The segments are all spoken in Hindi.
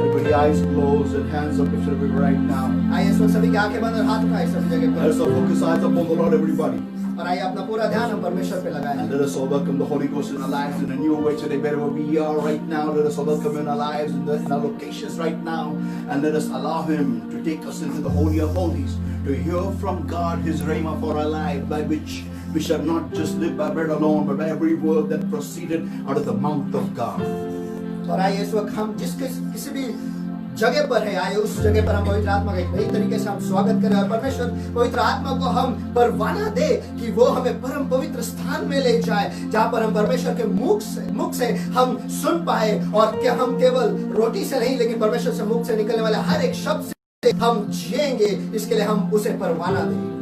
Everybody eyes closed and hands up lifted up right now. आइए इस वक्त सभी की आंखें बंद और हाथ उठाए सभी जगह पर। Let us all focus eyes upon the Lord, everybody. और आइए अपना पूरा ध्यान हम परमेश्वर पे लगाएं। And let us all welcome the Holy Ghost in our lives in a new way today. Wherever we are right now, let us all welcome Him in our lives, in our locations right now. And let us allow Him to take us into the Holy of Holies, to hear from God His rhema for our life, by which we shall not just live by bread alone, but by every word that proceeded out of the mouth of God. और आइए इस वक्त हम किसी भी जगह पर है, आए उस जगह पर हम पवित्र आत्मा का एक नई तरीके से हम स्वागत करें और परमेश्वर पवित्र आत्मा को हम परवाना दे कि वो हमें परम पवित्र स्थान में ले जाए, जहाँ पर हम परमेश्वर के मुख से हम सुन पाए, और कि हम केवल रोटी से नहीं लेकिन परमेश्वर से मुख से निकलने वाले हर एक शब्द से हम जिएंगे। इसके लिए हम उसे परवाना दें।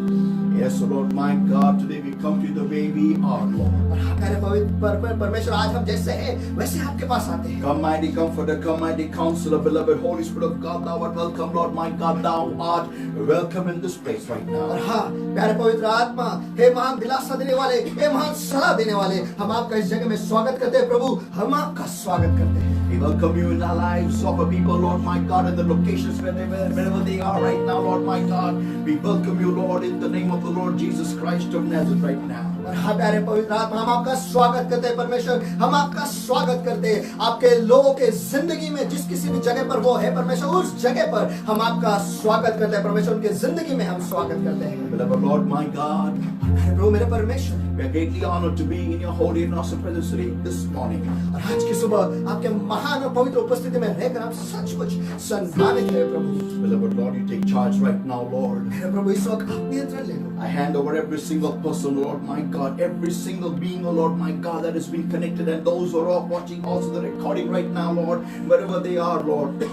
Yes, Lord, my God, today we come to you the way we are, Lord. और हमारे पवित्र परमेश्वर आज हम जैसे हैं वैसे आपके पास आते हैं। Come, mighty Comforter, come, mighty Counselor, beloved Holy Spirit of God, thou art welcome, Lord, my God, thou art welcome in this place right now. और हाँ, प्यारे पवित्र आत्मा, हे महान दिलासा देने वाले, हे महान सलाह देने वाले, हम आपका इस जगह में स्वागत करते हैं प्रभु, हम आपका स्वागत करते हैं। We welcome you in our lives of our people, Lord, my God, in the locations wherever they are right now, Lord, my God. We welcome you, Lord, in the name of the Lord Jesus Christ of Nazareth right now. और हाँ प्यारे पवित्र आत्मा, हम आपका स्वागत करते हैं परमेश्वर, हम आपका स्वागत करते हैं आपके लोगों के जिंदगी में, जिस किसी भी जगह पर वो है परमेश्वर, उस जगह पर हम आपका स्वागत करते हैं परमेश्वर, उनके जिंदगी में हम स्वागत करते हैं। Beloved Lord, my God, प्रभु मेरे परमेश्वर, we are greatly honored to be in your holy and awesome presence today, this morning. और आज की सुबह आपके महान और पवित्र उपस्थिति में रहकर हम सचमुच सम्मानित हैं प्रभु। Beloved Lord, you take charge right now, Lord. मेरे प्रभु इस वक्त आप नियंत्रण ले लो। I hand over every single person, Lord, my God, every single being, oh Lord, my God, that has been connected, and those who are all watching also the recording right now, Lord, wherever they are, Lord.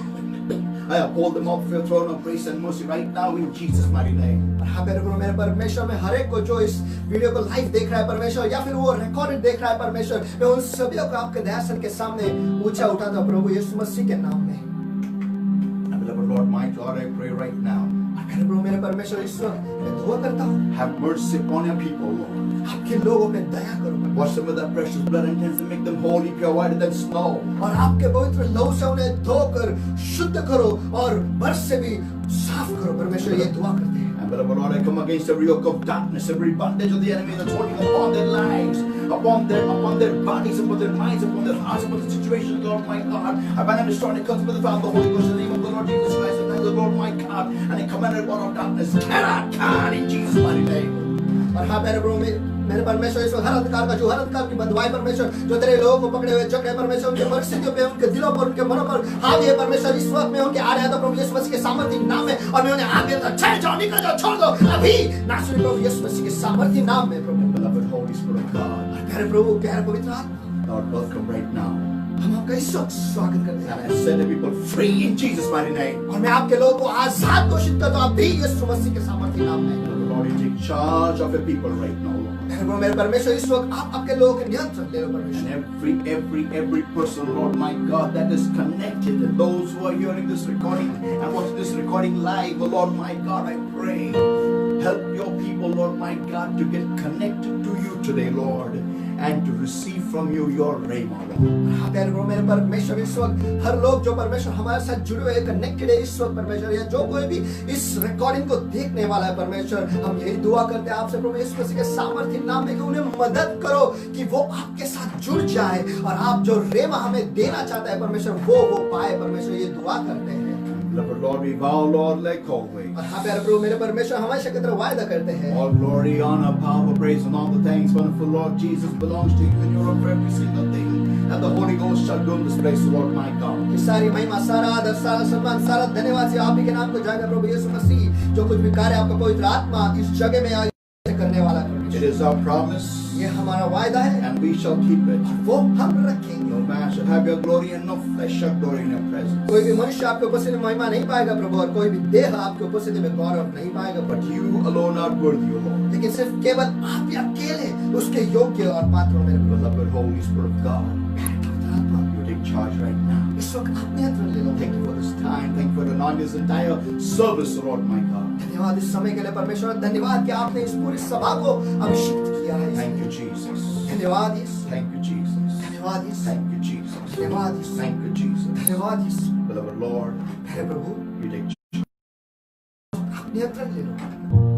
I uphold them up for your throne of grace and mercy right now in Jesus' mighty name. और हाँ मेरे प्रभु मेरे परमेश्वर, में हर एक को जो इस वीडियो को लाइव देख रहा है परमेश्वर, या फिर वो रिकॉर्डेड देख रहा है परमेश्वर, मैं उन सभी को आपके दयासन के सामने ऊंचा उठाता हूँ प्रभु यीशु मसीह के नाम में। And beloved Lord, my God, I pray right now. मेरे प्रभु मेरे परमेश्वर, इस वक्त मैं दुआ करता हूँ, Have mercy upon your people, Lord. आपके लोगों पे दया करो Wash them with that precious blood and cleanse them, make them holy, pure, whiter than snow. और आपके पवित्र लहू से उन्हें धोकर शुद्ध करो और बर्फ से भी साफ करो परमेश्वर, ये दुआ करते हैं। And beloved Lord, I come against every yoke of darkness, every bondage of the enemy that's holding upon their lives, upon their bodies, upon their minds, upon their hearts, upon the situations, Lord my God. I bind and destroy and it comes with the power of the Holy Ghost in the name of the Lord Jesus Christ, and the Lord my God, and I command every one of darkness cannot in Jesus' mighty name. और हाँ मेरे प्रभु मेरे परमेश्वर, इस वक्त हर अंधकार का जो हर अंधकार की बंधुआई परमेश्वर, जो तेरे लोगों को पकड़े हुए जकड़े परमेश्वर, उनके परिस्थितियों पे, उनके दिलों पर, उनके मनों पर हावी है परमेश्वर, इस वक्त में उनके आ रहा था प्रभु यीशु मसीह के सामर्थ्य नाम में, और मैं उन्हें आगे चले जाओ, निकल जाओ, छोड़ दो अभी नासरी प्रभु यीशु मसीह के सामर्थ्य नाम में प्रभु। Beloved Holy Spirit of God, प्यारे प्रभु, प्यारे पवित्र आत्मा, Lord, welcome right now. हम आपका इस वक्त स्वागत करते हैं। And I set the people free in Jesus' mighty name. और मैं आपके लोगों को आजाद घोषित करता हूँ अभी यीशु मसीह के सामर्थ्य नाम में। Lord, you take charge of your people right now, Lord. मेरे परमेश्वर, इस वक्त आप आपके लोगों के नियंत्रण ले लो परमेश्वर। And every person, Lord my God, that is connected, and those who are hearing this recording and watching this recording live, oh Lord my God, I pray, help your people, Lord my God, to get connected to you today, Lord, and to receive from you your rhema, Lord. हाँ प्यारे प्रभु मेरे परमेश्वर, इस वक्त हर लोग जो परमेश्वर हमारे साथ जुड़े हुए कनेक्टेड है इस वक्त परमेश्वर, या जो कोई भी इस रिकॉर्डिंग को देखने वाला है परमेश्वर, हम यही दुआ करते हैं आपसे प्रभु यीशु मसीह के सामर्थ्य नाम में कि उन्हें मदद करो कि वो आपके साथ जुड़ जाए, और आप जो रेमा हमें देना चाहता है परमेश्वर वो पाए परमेश्वर, ये दुआ करते हैं। Beloved Lord, we vow, Lord, like always. और हाँ प्यारे प्रभु मेरे परमेश्वर, हमेशा की तरह वायदा करते हैं, All glory, honor, power, praise, and all the thanks, wonderful Lord Jesus, belongs to you, and you're over every single thing that the Holy Ghost shall do in this place, Lord my God. कि सारी महिमा, सारा आदर, सारा सम्मान, सारा धन्यवाद से आप ही के नाम को जाएगा प्रभु यीशु मसीह। जो कुछ भी कार्य आपका पवित्र आत्मा इस जगह में आज करने वाला है It परमेश्वर, is our promise, ये हमारा वायदा है, and we shall keep it. वो हम रखेंगे। No man shall have your glory, and no flesh shall glory in your presence. कोई भी मनुष्य आपके उपस्थिति में महिमा नहीं पाएगा प्रभु, और कोई भी देह आपके उपस्थिति में गौरव नहीं पाएगा But Prabhu, you alone are worthy, O Lord. लेकिन सिर्फ केवल आप ही अकेले उसके योग्य और पात्र हो मेरे प्रभु। Beloved Holy Spirit of God, पवित्र आत्मा, you take charge right now. इस वक्त आप नियंत्रण ले लो। Thank you for this time. Thank you for anointing this entire service, Lord my God. धन्यवाद इस समय के लिए परमेश्वर, धन्यवाद कि आपने इस पूरी सभा को अभिषिक्त किया है। Thank you, Jesus. धन्यवाद यीशु, Thank you, Jesus. धन्यवाद यीशु, Thank you, Jesus. धन्यवाद यीशु, Thank you, Jesus. धन्यवाद यीशु। Beloved Lord, प्यारे प्रभु you take आप नियंत्रण ले लो।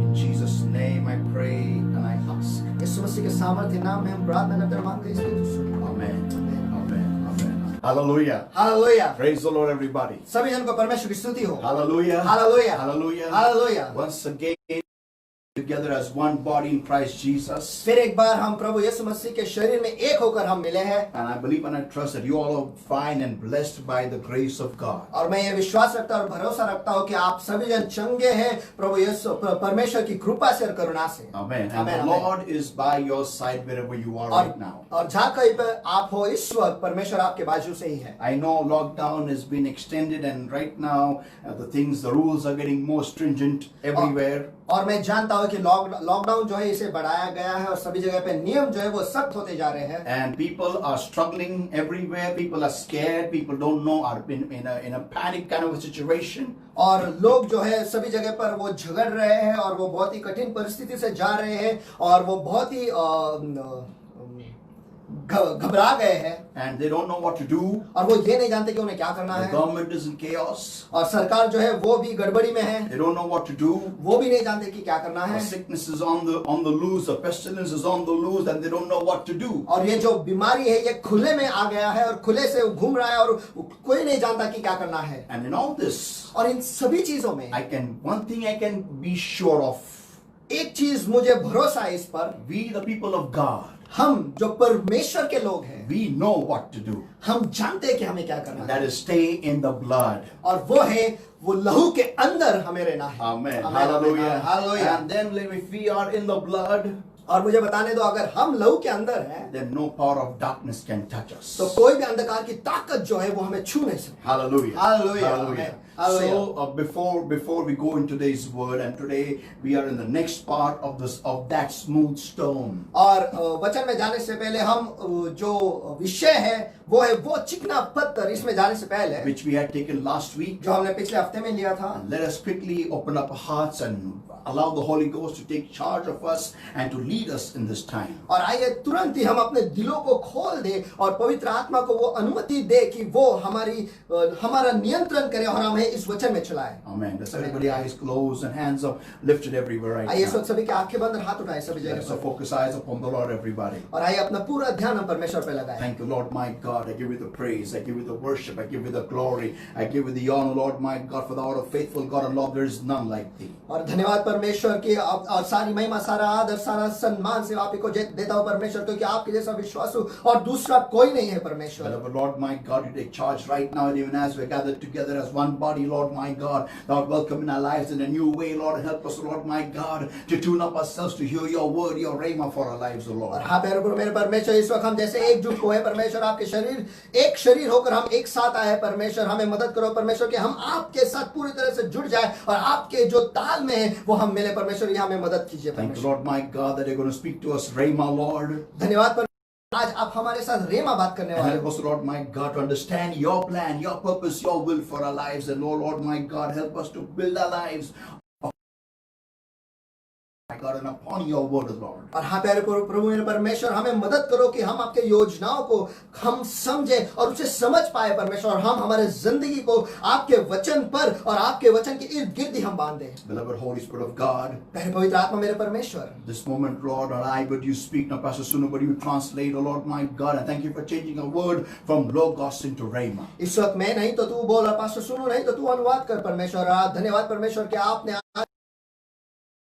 in Jesus' name I pray and I ask. यीशु मसीह के सामर्थ्य नाम में हम प्रार्थना करते हैं और मांगते हैं इसलिए तू सुन। Amen. Amen. Amen. Hallelujah. Hallelujah. Praise the Lord, everybody. सभी जन को परमेश्वर की स्तुति हो। Hallelujah. Hallelujah. Hallelujah. Hallelujah. Once again, together as one body in Christ Jesus. फिर एक बार हम प्रभु यीशु मसीह के शरीर में एक होकर हम मिले हैं। And I believe and I trust that you all are fine and blessed by the grace of God. और मैं ये विश्वास रखता और भरोसा रखता हूँ कि आप सभी जन चंगे हैं प्रभु यीशु परमेश्वर की कृपा से और करुणा से। Amen. And the Lord is by your side wherever you are right now. और जहाँ कहीं पर आप हो इस वक्त परमेश्वर आपके बाजू से ही है। I know lockdown has been extended and right now the rules are getting more stringent everywhere. और मैं जानता हूँ कि लॉकडाउन जो है इसे बढ़ाया गया है और सभी जगह पे नियम जो है वो सख्त होते जा रहे हैं। And people are struggling everywhere. People are scared. People don't know, are in a panic kind of a situation. और लोग जो है सभी जगह पर वो झगड़ रहे हैं और वो बहुत ही कठिन परिस्थिति से जा रहे हैं और वो बहुत ही घबरा गए हैं। And they don't know what to do. और वो ये नहीं जानते कि उन्हें क्या करना The है। government is in chaos. और सरकार जो है वो भी गड़बड़ी में है। They don't know what to do. वो भी नहीं जानते कि क्या करना है। The sickness is on the loose. The pestilence is on the loose, and they don't know what to do. और ये जो बीमारी है ये खुले में आ गया है और खुले से घूम रहा है और कोई नहीं जानता कि क्या करना है। And in all this, और इन सभी चीजों में one thing I can be sure of. एक चीज मुझे भरोसा है इस पर, We the people of God, हम जो परमेश्वर के लोग हैं we know what to do. हम जानते हैं कि हमें क्या करना And है that is stay in the blood. और वो है वो लहू के अंदर हमें रहना है। Amen. Amen. Hallelujah. Hallelujah. And then if we are in the blood, और मुझे बताने दो अगर हम लहू के अंदर हैं then no power of darkness can touch us. तो कोई भी अंधकार की ताकत जो है वो हमें छू नहीं सकती। Hallelujah. Hallelujah. Hallelujah. Hallelujah. So before we go into today's word, and today we are in the next part of that smooth stone. और वचन में जाने से पहले हम जो विषय है वो है वो चिकना पत्थर। इसमें जाने से पहले Which we had taken last week. जो हमने पिछले हफ्ते में लिया था। Let us quickly open up our hearts and allow the Holy Ghost to take charge of us and to lead us in this time. और आइए तुरंत ही हम अपने दिलों को खोल दे और पवित्र आत्मा को वो अनुमति दे कि वो हमारा नियंत्रण करे और हमें इस वचन में चलाए। Amen. Let's everybody eyes closed and hands up lifted everywhere right आइए इस now. वक्त सभी के आंखें बंद और हाथ उठाए सभी Let us जगह पर focus eyes upon the Lord, everybody. और आइए अपना पूरा ध्यान हम परमेश्वर पे लगाए। Thank you, Lord, my God. I give you the praise. I give you the worship. I give you the glory. I give you the honor, Lord, my God, for thou art a faithful God and Lord, there is none like thee. और धन्यवाद परमेश्वर की और सारी महिमा सारा आदर सारा सम्मान से आप ही को देता हूँ परमेश्वर क्योंकि आपके जैसा विश्वासु और दूसरा कोई नहीं है परमेश्वर। Beloved Lord, my God, you take charge right now, and even as we're gathered together as one body, Lord, my God, thou art welcome in our lives in a new way, Lord. Help us, Lord, my God, to tune up ourselves to hear your word, your rhema for our lives, O और Lord. हाँ मेरे परमेश्वर इस वक्त हम जैसे एकजुट हुए परमेश्वर आपके शरीर एक शरीर होकर हम एक साथ आए परमेश्वर हमें मदद करो परमेश्वर कि हम आपके साथ पूरी तरह से जुड़ जाए और आपके जो ताल में है वो हम मिले परमेश्वर ये हमें मदद कीजिए Thank you, परमेश्वर। Lord, my God, that you're going to speak to us, rhema, Lord. धन्यवाद पर आज आप हमारे साथ रेमा बात करने And वाले help हो us, Lord, my God, to understand your plan, your purpose, your will for our lives. And, oh, Lord, my God, help us to build our lives, my God, and upon your word, Lord. और हाँ प्यारे प्रभु मेरे परमेश्वर हमें मदद करो कि हम आपके योजनाओं को हम समझे और उसे समझ पाए परमेश्वर और हम हमारे जिंदगी को आपके वचन पर और आपके वचन के इर्द गिर्द ही हम बांधे। Beloved Holy Spirit of God, प्यारे पवित्र आत्मा मेरे परमेश्वर this moment, Lord, not I, but you speak, not Pastor Sunu, but you translate, oh Lord, my God, and thank you for changing a word from Logos into Rhema. इस वक्त मैं नहीं तो तू बोल और पास्टर सुनो नहीं तो तू अनुवाद कर परमेश्वर। धन्यवाद परमेश्वर कि आपने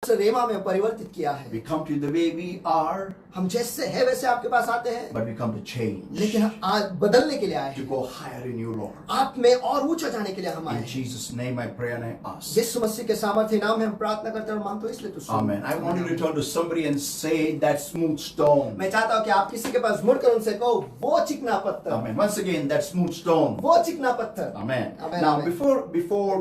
रेमा में परिवर्तित किया है। We come to you the way we are, हम जैसे है वैसे आपके पास आते हैं but we come to change, लेकिन आज बदलने के लिए आए to हैं। go higher in you, Lord. आप में और ऊंचा जाने के लिए हम आए In हैं। Jesus' name I pray and I ask. यीशु मसीह के सामर्थ्य नाम में हम प्रार्थना करते हैं और मांगते हैं इसलिए तू सुन। Amen. I want you to turn to somebody and say that smooth stone. मैं चाहता हूँ कि आप किसी के पास मुड़कर उनसे कहो वो चिकना पत्थर। Amen. Once again, that smooth stone. वो चिकना पत्थर। Amen. Amen, Now, amen.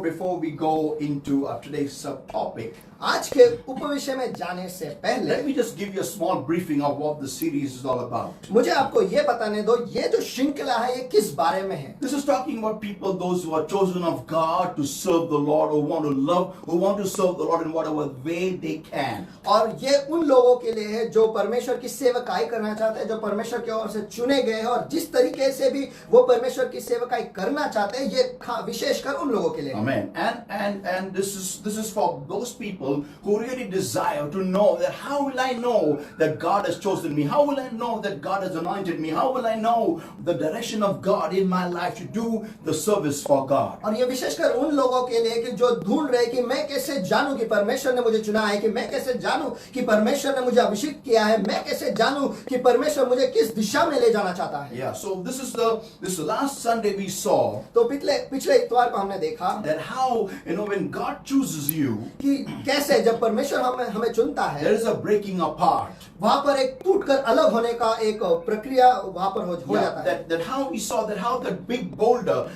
before we go into today's subtopic, आज के उपविषय में जाने से पहले let me just give you a small briefing of what the series is all about. मुझे आपको ये बताने दो, ये जो श्रृंखला है ये किस बारे में है। This is talking about people, those who are chosen of God to serve the Lord, who want to love, who want to serve the Lord in whatever way they can. और ये उन लोगों के लिए है जो परमेश्वर की सेवकाई करना चाहते हैं, जो परमेश्वर की ओर से चुने गए हैं और जिस तरीके से भी वो परमेश्वर की सेवकाई करना चाहते हैं, ये विशेषकर उन लोगों के लिए। Amen. And this is for those people who really desire to know that how will I know that God has chosen me? How will I know that God has anointed me? How will I know the direction of God in my life to do the service for God? और ये विशेषकर उन लोगों के लिए कि जो ढूंढ रहे कि मैं कैसे जानूं कि परमेश्वर ने मुझे चुना है, कि मैं कैसे जानूं कि परमेश्वर ने मुझे अभिषेक किया है, मैं कैसे जानूं कि परमेश्वर मुझे किस दिशा में ले जाना चाहता है। Yeah, so this is the last Sunday we saw तो पिछले इतवार को हमने देखा that how, when God chooses you, कि कैसे जब परमेश्वर हमें चुनता है, there is a breaking apart. वहां पर एक टूटकर अलग होने का एक प्रक्रिया वहां पर हो जाता है। That how we saw that how that big boulder,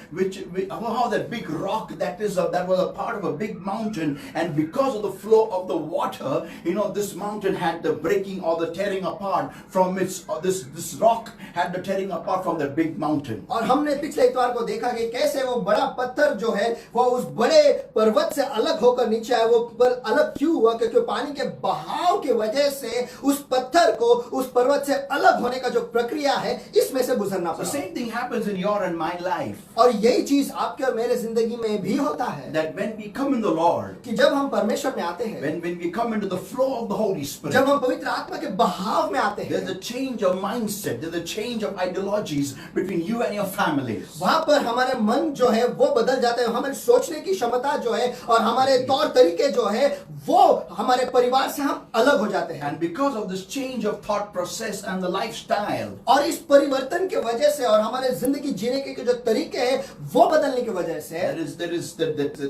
how that big rock that was a part of a big mountain, and because of the flow of the water, this mountain had the breaking or the tearing apart from its this rock had the tearing apart from the big mountain. और हमने पिछले इतवार को देखा कि कैसे वो बड़ा पत्थर जो है वो उस बड़े पर्वत से अलग होकर नीचे आया। वो अलग क्यों हुआ? क्योंकि पानी के बहाव की वजह से उस पत्थर को उस पर्वत से अलग होने का जो प्रक्रिया है इसमें से गुजरना The पड़ा। same thing happens in your and my life. और यही चीज आपके और मेरे जिंदगी में भी होता है That when we come in the Lord, कि जब हम परमेश्वर में आते हैं, when we come into the flow of the Holy Spirit, जब हम पवित्र आत्मा के बहाव में आते there's हैं, a change of mindset, there's a change of ideologies between you and your families. वहां पर हमारे मन जो है वो बदल जाते हैं, हमारे सोचने की क्षमता जो है और हमारे तौर तरीके जो है वो हमारे परिवार से हम अलग हो जाते हैं। And because of this change of thought process and the lifestyle, और इस परिवर्तन के वजह से और हमारे जिंदगी जीने के जो तरीके हैं वो बदलने की वजह से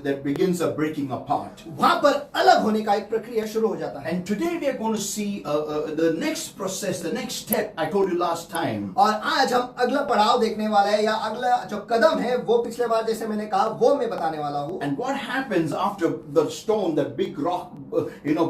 that begins a breaking apart. वहां पर अलग होने का एक प्रक्रिया शुरू हो जाता है। And today we are going to see the next process, the next step I told you last time. और आज हम अगला पड़ाव देखने वाले हैं, या अगला जो कदम है वो पिछले बार जैसे मैंने कहा वो मैं बताने वाला हूँ। And what happens after the stone, that big rock,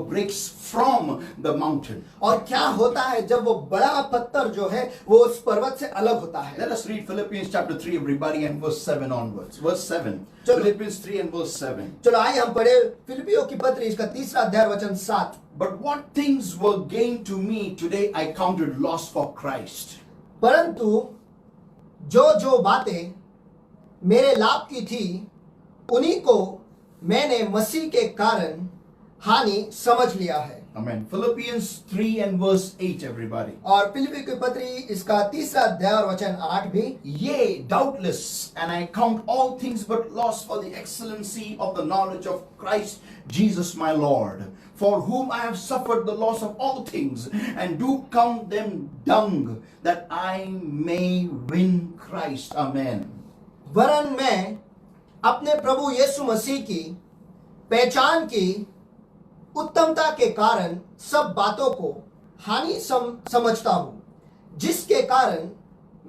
breaks from the mountain? और क्या होता है जब वो बड़ा पत्थर जो है वो उस पर्वत से अलग होता है? Let us read Philippians chapter 3, everybody, and verse 7 onwards. Verse 7. चलो। Philippians 3 and verse 7. चलो आइए हम पढ़े फिलिपियों की पत्री इसका 3 अध्याय वचन 7। But what things were gained to me today I counted loss for Christ. परंतु जो बातें मेरे लाभ की थी उन्हीं को मैंने मसीह के कारण हानि समझ लिया है। Amen. Philippians 3 and verse 8, everybody. और फिलिपी की पत्री इसका 3 अध्याय और वचन 8 भी, Yea, doubtless, and I count all things but loss for the excellency of the knowledge of Christ Jesus my Lord, for whom I have suffered the loss of all things, and do count them dung, that I may win Christ. Amen. वरन मैं अपने प्रभु यीशु मसीह की पहचान की उत्तमता के कारण सब बातों को हानि समझता हूँ, जिसके कारण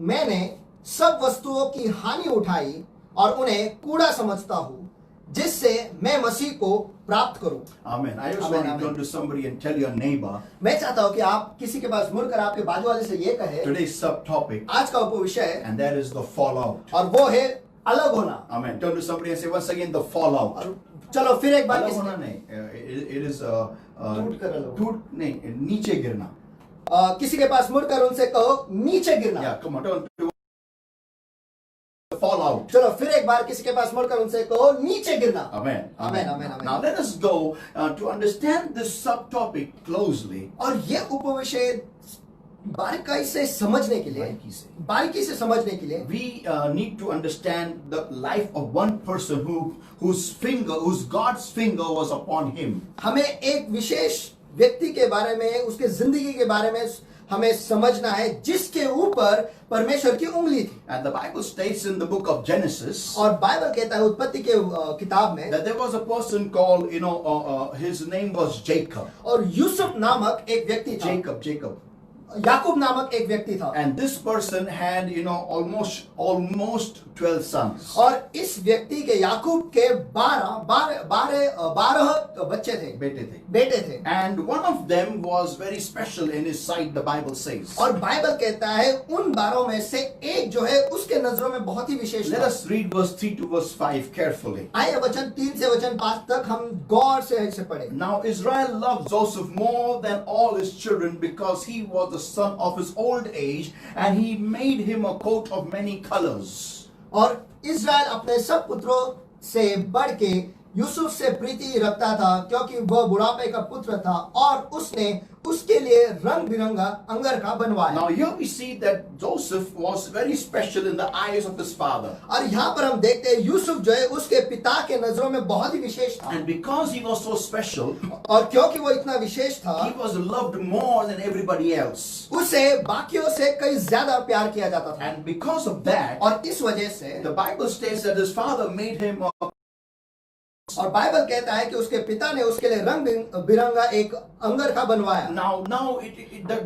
मैंने सब वस्तुओं की हानि उठाई और उन्हें कूड़ा समझता हूँ, जिससे मैं मसीह को प्राप्त करूं। Amen. I just want to turn to somebody and tell your neighbor. मैं चाहता हूँ कि आप किसी के पास मुड़कर आपके बाजू वाले से ये कहे, Today's subtopic, आज का उपविषय, and that is the fallout. और वो है अलग होना। Amen. Turn to somebody and say once again the fallout. और चलो फिर एक बार अलग होना नहीं, it is टूट नहीं, नीचे गिरना। किसी के पास मुड़कर उनसे कहो नीचे गिरना। Yeah, come on, turn to fall out. चलो फिर एक बार किसी के पास मुड़कर उनसे कहो नीचे गिरना। Amen. Amen, amen, amen. Now let us go to understand this subtopic closely. और ये उपविषय बारीकी से समझने के लिए, we need to understand the life of one person whose God's finger was upon him. हमें एक विशेष व्यक्ति के बारे में, उसके जिंदगी के बारे में हमें समझना है जिसके ऊपर परमेश्वर की उंगली थी। And the Bible states in the book of Genesis, और बाइबल कहता है उत्पत्ति के किताब में, that there was a person called, his name was Jacob. और यूसुफ नामक एक व्यक्ति था। Jacob. याकूब नामक एक व्यक्ति था And this person had, almost 12 sons. और इस व्यक्ति के याकूब के 12 बच्चे थे, बेटे थे। And one of them was very special in his sight, the Bible says. और बाइबल कहता है उन 12 में से एक जो है उसके नजरों में बहुत ही विशेष Let था। us read verse 3 to verse 5 carefully. आइए वचन 3 से वचन 5 तक हम गौर से इसे पढ़ें। Now Israel loved Joseph more than all his children because he was the son of his old age, and he made him a coat of many colors. और इज़राइल अपने सब पुत्रों से बढ़ के यूसुफ से प्रीति रखता था क्योंकि वह बुढ़ापे का पुत्र था और उसने उसके लिए रंग बिरंगा अंगरखा बनवाया। Now here we see that Joseph was very special in the eyes of his father. और यहाँ पर हम देखते हैं यूसुफ जो है उसके पिता के नजरों में बहुत ही विशेष था। And because he was so special, और क्योंकि वो इतना विशेष था, he was loved more than everybody else. उसे बाकियों से कई ज्यादा प्यार किया जाता था। And because of that, और इस वजह से the Bible states that his father made him a और बाइबल कहता है कि उसके पिता ने उसके लिए रंग बिरंगा एक अंगरखा बनवाया। Now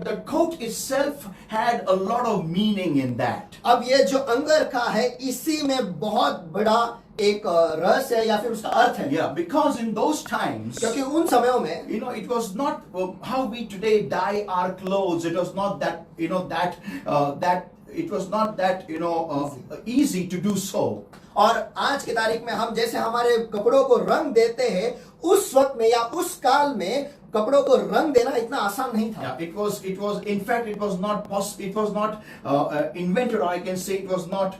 the coat itself had a lot of meaning in that. अब ये जो अंगरखा है इसी में बहुत बड़ा एक रहस्य है या फिर उसका अर्थ है। Yeah, because in those times, क्योंकि उन समयों में it was not how we today dye our clothes. It was not that it was not that easy to do so. और आज की तारीख में हम जैसे हमारे कपड़ों को रंग देते हैं, उस वक्त में या उस काल में कपड़ों को रंग देना इतना आसान नहीं था। Yeah, it was in fact it was not invented, or I can say it was not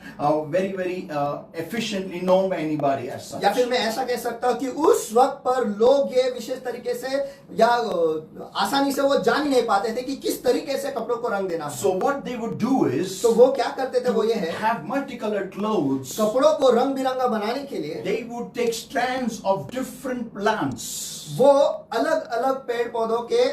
very efficiently known by anybody as such. या फिर मैं ऐसा कह सकता हूँ कि उस वक्त पर लोग ये विशेष तरीके से या आसानी से वो जान ही नहीं पाते थे कि किस तरीके से कपड़ों को रंग देना है। So what they would do is, तो वो क्या करते थे वो ये है, have multicolored clothes. कपड़ों को रंग बिरंगा बनाने के लिए They would take strands of different plants. वो अलग अलग पेड़ पौधों के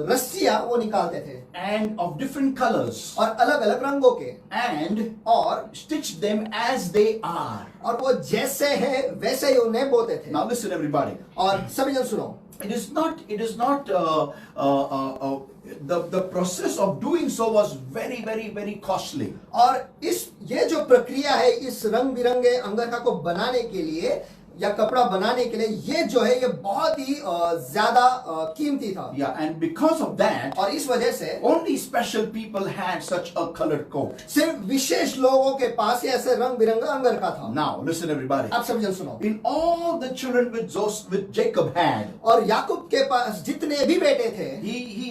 रस्सियां वो निकालते थे And of different colors. और अलग अलग रंगों के And और stitch them as they are. और वो जैसे है वैसे ही उन्हें बोते थे। Now listen everybody. और सभी जन सुनो, It is not the process of doing so was very costly. और ये जो प्रक्रिया है इस रंग बिरंगे अंगरखा को बनाने के लिए या कपड़ा बनाने के लिए, ये जो है ये बहुत ही ज्यादा कीमती था। Yeah, and because of that, और इस वजह से only special people had such a colored coat. सिर्फ विशेष लोगों के पास ही ऐसे रंग बिरंगा अंगरखा था। Now listen everybody. आप सब जन सुनो, In all the children with Jacob had, और याकूब के पास जितने भी बेटे थे,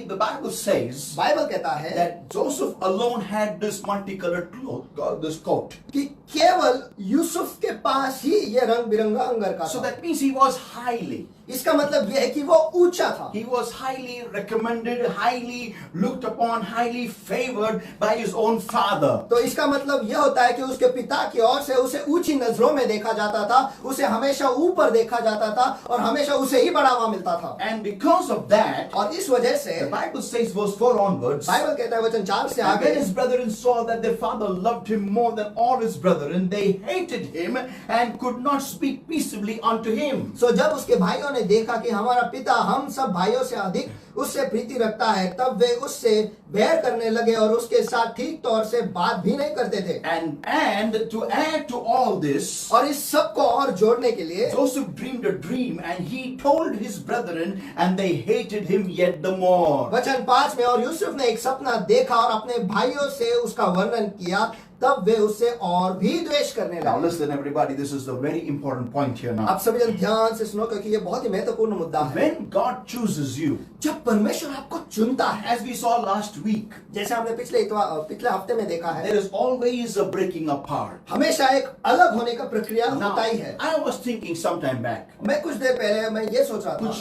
the Bible says बाइबल कहता है that Joseph alone had this multicolored cloth, this coat. कि केवल यूसुफ के पास ही ये रंग बिरंगा अंगरखा So था। that means he was highly. इसका मतलब यह है कि वो ऊंचा था। He was highly recommended, highly looked upon, highly favored by his own father. तो इसका मतलब यह होता है कि उसके पिता की ओर से उसे ऊंची नजरों में देखा जाता था, उसे हमेशा ऊपर देखा जाता था और हमेशा उसे ही बढ़ावा मिलता था। And because of that, और इस वजह से the Bible says verse 4 onwards, Bible कहता है वचन 4 से and आगे, when his brethren saw that their father loved him more than all his brethren, they hated him and could not speak peaceably unto him. सो जब उसके भाइयों ने देखा कि हमारा पिता हम सब भाइयों से अधिक उससे प्रीति रखता है, तब वे उससे बैर करने लगे और उसके साथ ठीक तौर से बात भी नहीं करते थे। And to add to all this, और इस सब को और जोड़ने के लिए Joseph dreamed a dream and he told his brethren and they hated him yet the more. वचन 5 में, और यूसुफ ने एक सपना देखा और अपने भाइयों से उसका वर्णन किया, तब वे उससे और भी द्वेष करने Now लगे। listen everybody, this is the very important point here now. आप सभी जन ध्यान से सुनो क्योंकि ये बहुत ही महत्वपूर्ण मुद्दा है। When God chooses you, जब परमेश्वर आपको चुनता है, as we saw last week, जैसे हमने पिछले हफ्ते में देखा है, there is always a breaking apart. हमेशा एक अलग होने का प्रक्रिया Now, होता ही है। I was thinking sometime back, मैं कुछ देर पहले मैं ये सोच रहा था, कुछ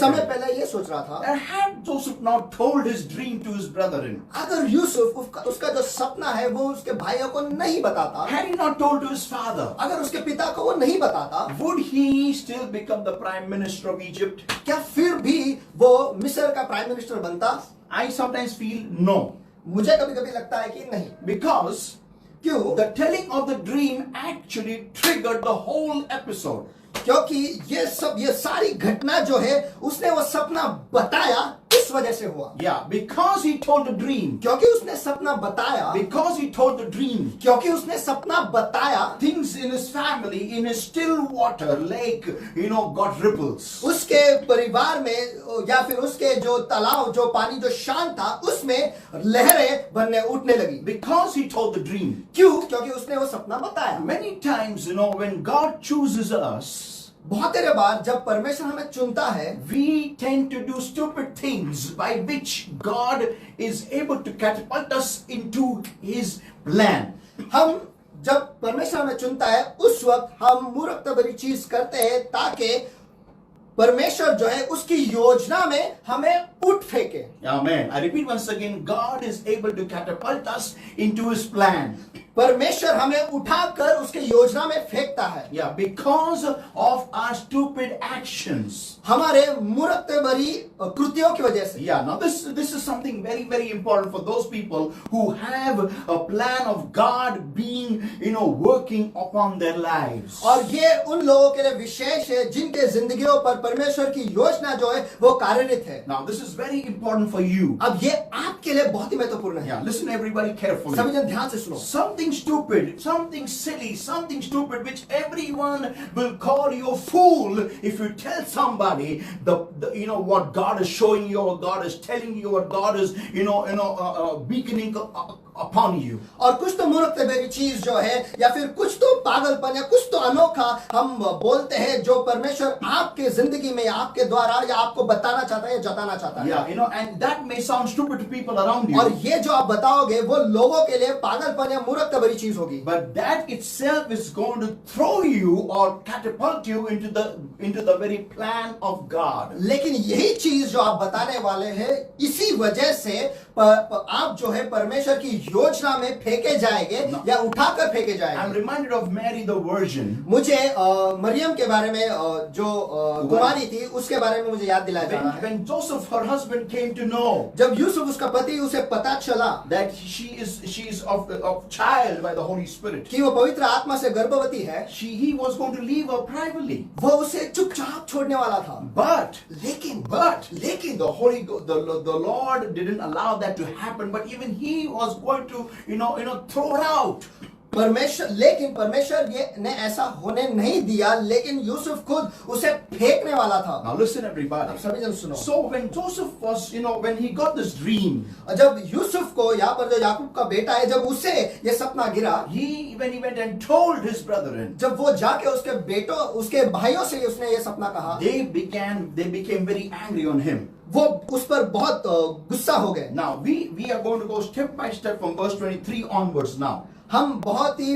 समय पहले ये सोच रहा था, that had Joseph not told his dream to his brethren, अगर यूसुफ उसका जो सपना है वो उसके भाइयों को नहीं बताता, had he not told to his father, अगर उसके पिता को वो नहीं बताता, would he still become the prime minister of Egypt? क्या फिर भी वो मिस्र का प्राइम मिनिस्टर बनता? I sometimes feel no, मुझे कभी कभी लगता है कि नहीं। because क्यों? the telling of the dream actually triggered the whole episode. क्योंकि ये सारी घटना जो है उसने वो सपना बताया, इस उस वजह से हुआ, Yeah, because he told the dream. क्योंकि उसने सपना बताया, Because he told the dream. क्योंकि उसने सपना बताया, Things in his family, in his still water lake, got ripples. उसके परिवार में या फिर उसके जो तालाब, जो पानी जो शांत था, उसमें लहरें बनने उठने लगी। Because he told the dream. क्यों? क्योंकि उसने वो सपना बताया। Many times, when God chooses us, बहुत सारे बार जब परमेश्वर हमें चुनता है, we tend to do stupid things by which God is able to catapult us into his plan. हम जब परमेश्वर हमें चुनता है, उस वक्त हम मूर्खता भरी चीज करते हैं ताकि परमेश्वर जो है उसकी योजना में हमें उठ फेंके। Amen. I repeat once again, God is able to catapult us into his plan. परमेश्वर हमें उठाकर उसके योजना में फेंकता है। Yeah, because of our stupid actions. हमारे मूर्खता भरी कृतियों की वजह से। Yeah, now this is something very, very important for those people who have a plan of God being, working upon their lives. और ये उन लोगों के लिए विशेष है जिनके जिंदगियों पर परमेश्वर की योजना जो है वो कार्यरत है। Now this is very important for you. अब ये आपके लिए बहुत ही महत्वपूर्ण है। Yeah, listen everybody carefully. सभी जन ध्यान से सुनो। Something stupid, something silly, something stupid which everyone will call you a fool if you tell somebody what God is showing you, or God is telling you, or God is beaconing upon you. और कुछ तो मूर्खता भरी चीज जो है या फिर कुछ तो पागलपन या कुछ तो अनोखा हम बोलते हैं जो परमेश्वर आपके जिंदगी में आपके द्वारा या आपको बताना चाहता है या जताना चाहता है। Yeah, and that may sound stupid to people around you. और ये जो आप बताओगे वो लोगों के लिए पागलपन या मूर्खता भरी चीज होगी। But that itself is going to throw you or catapult you into the very plan of God. लेकिन यही चीज जो आप बताने वाले हैं, इसी वजह से आप जो है परमेश्वर की योजना में फेंके जाएंगे या उठाकर फेंके I'm जाएंगे। reminded of Mary the Virgin. मुझे मरियम के बारे में जो कुमारी थी उसके बारे में मुझे याद दिलाया जा रहा है। When Joseph, her husband, came to know जब यूसुफ उसका पति उसे पता चला that she is of child by the Holy Spirit, कि वो पवित्र आत्मा से गर्भवती है, he was going to leave her privately. वो उसे चुपचाप छोड़ने वाला था। But लेकिन the Lord didn't allow that to happen. But even he was going to throw her out. लेकिन परमेश्वर ने ऐसा होने नहीं दिया, लेकिन यूसुफ खुद उसे फेंकने वाला था। Now listen everybody. सभी जन सुनो। So when Joseph was, when he got this dream, जब यूसुफ को, यहाँ पर जो याकूब का बेटा है, जब उसे ये सपना गिरा, when he went and told his brethren, जब वो जाके उसके भाइयों से उसने ये सपना कहा, they became very angry on him. वो उस पर बहुत गुस्सा हो गए। Now we are going to go step by step from verse 23 onwards now. हम बहुत ही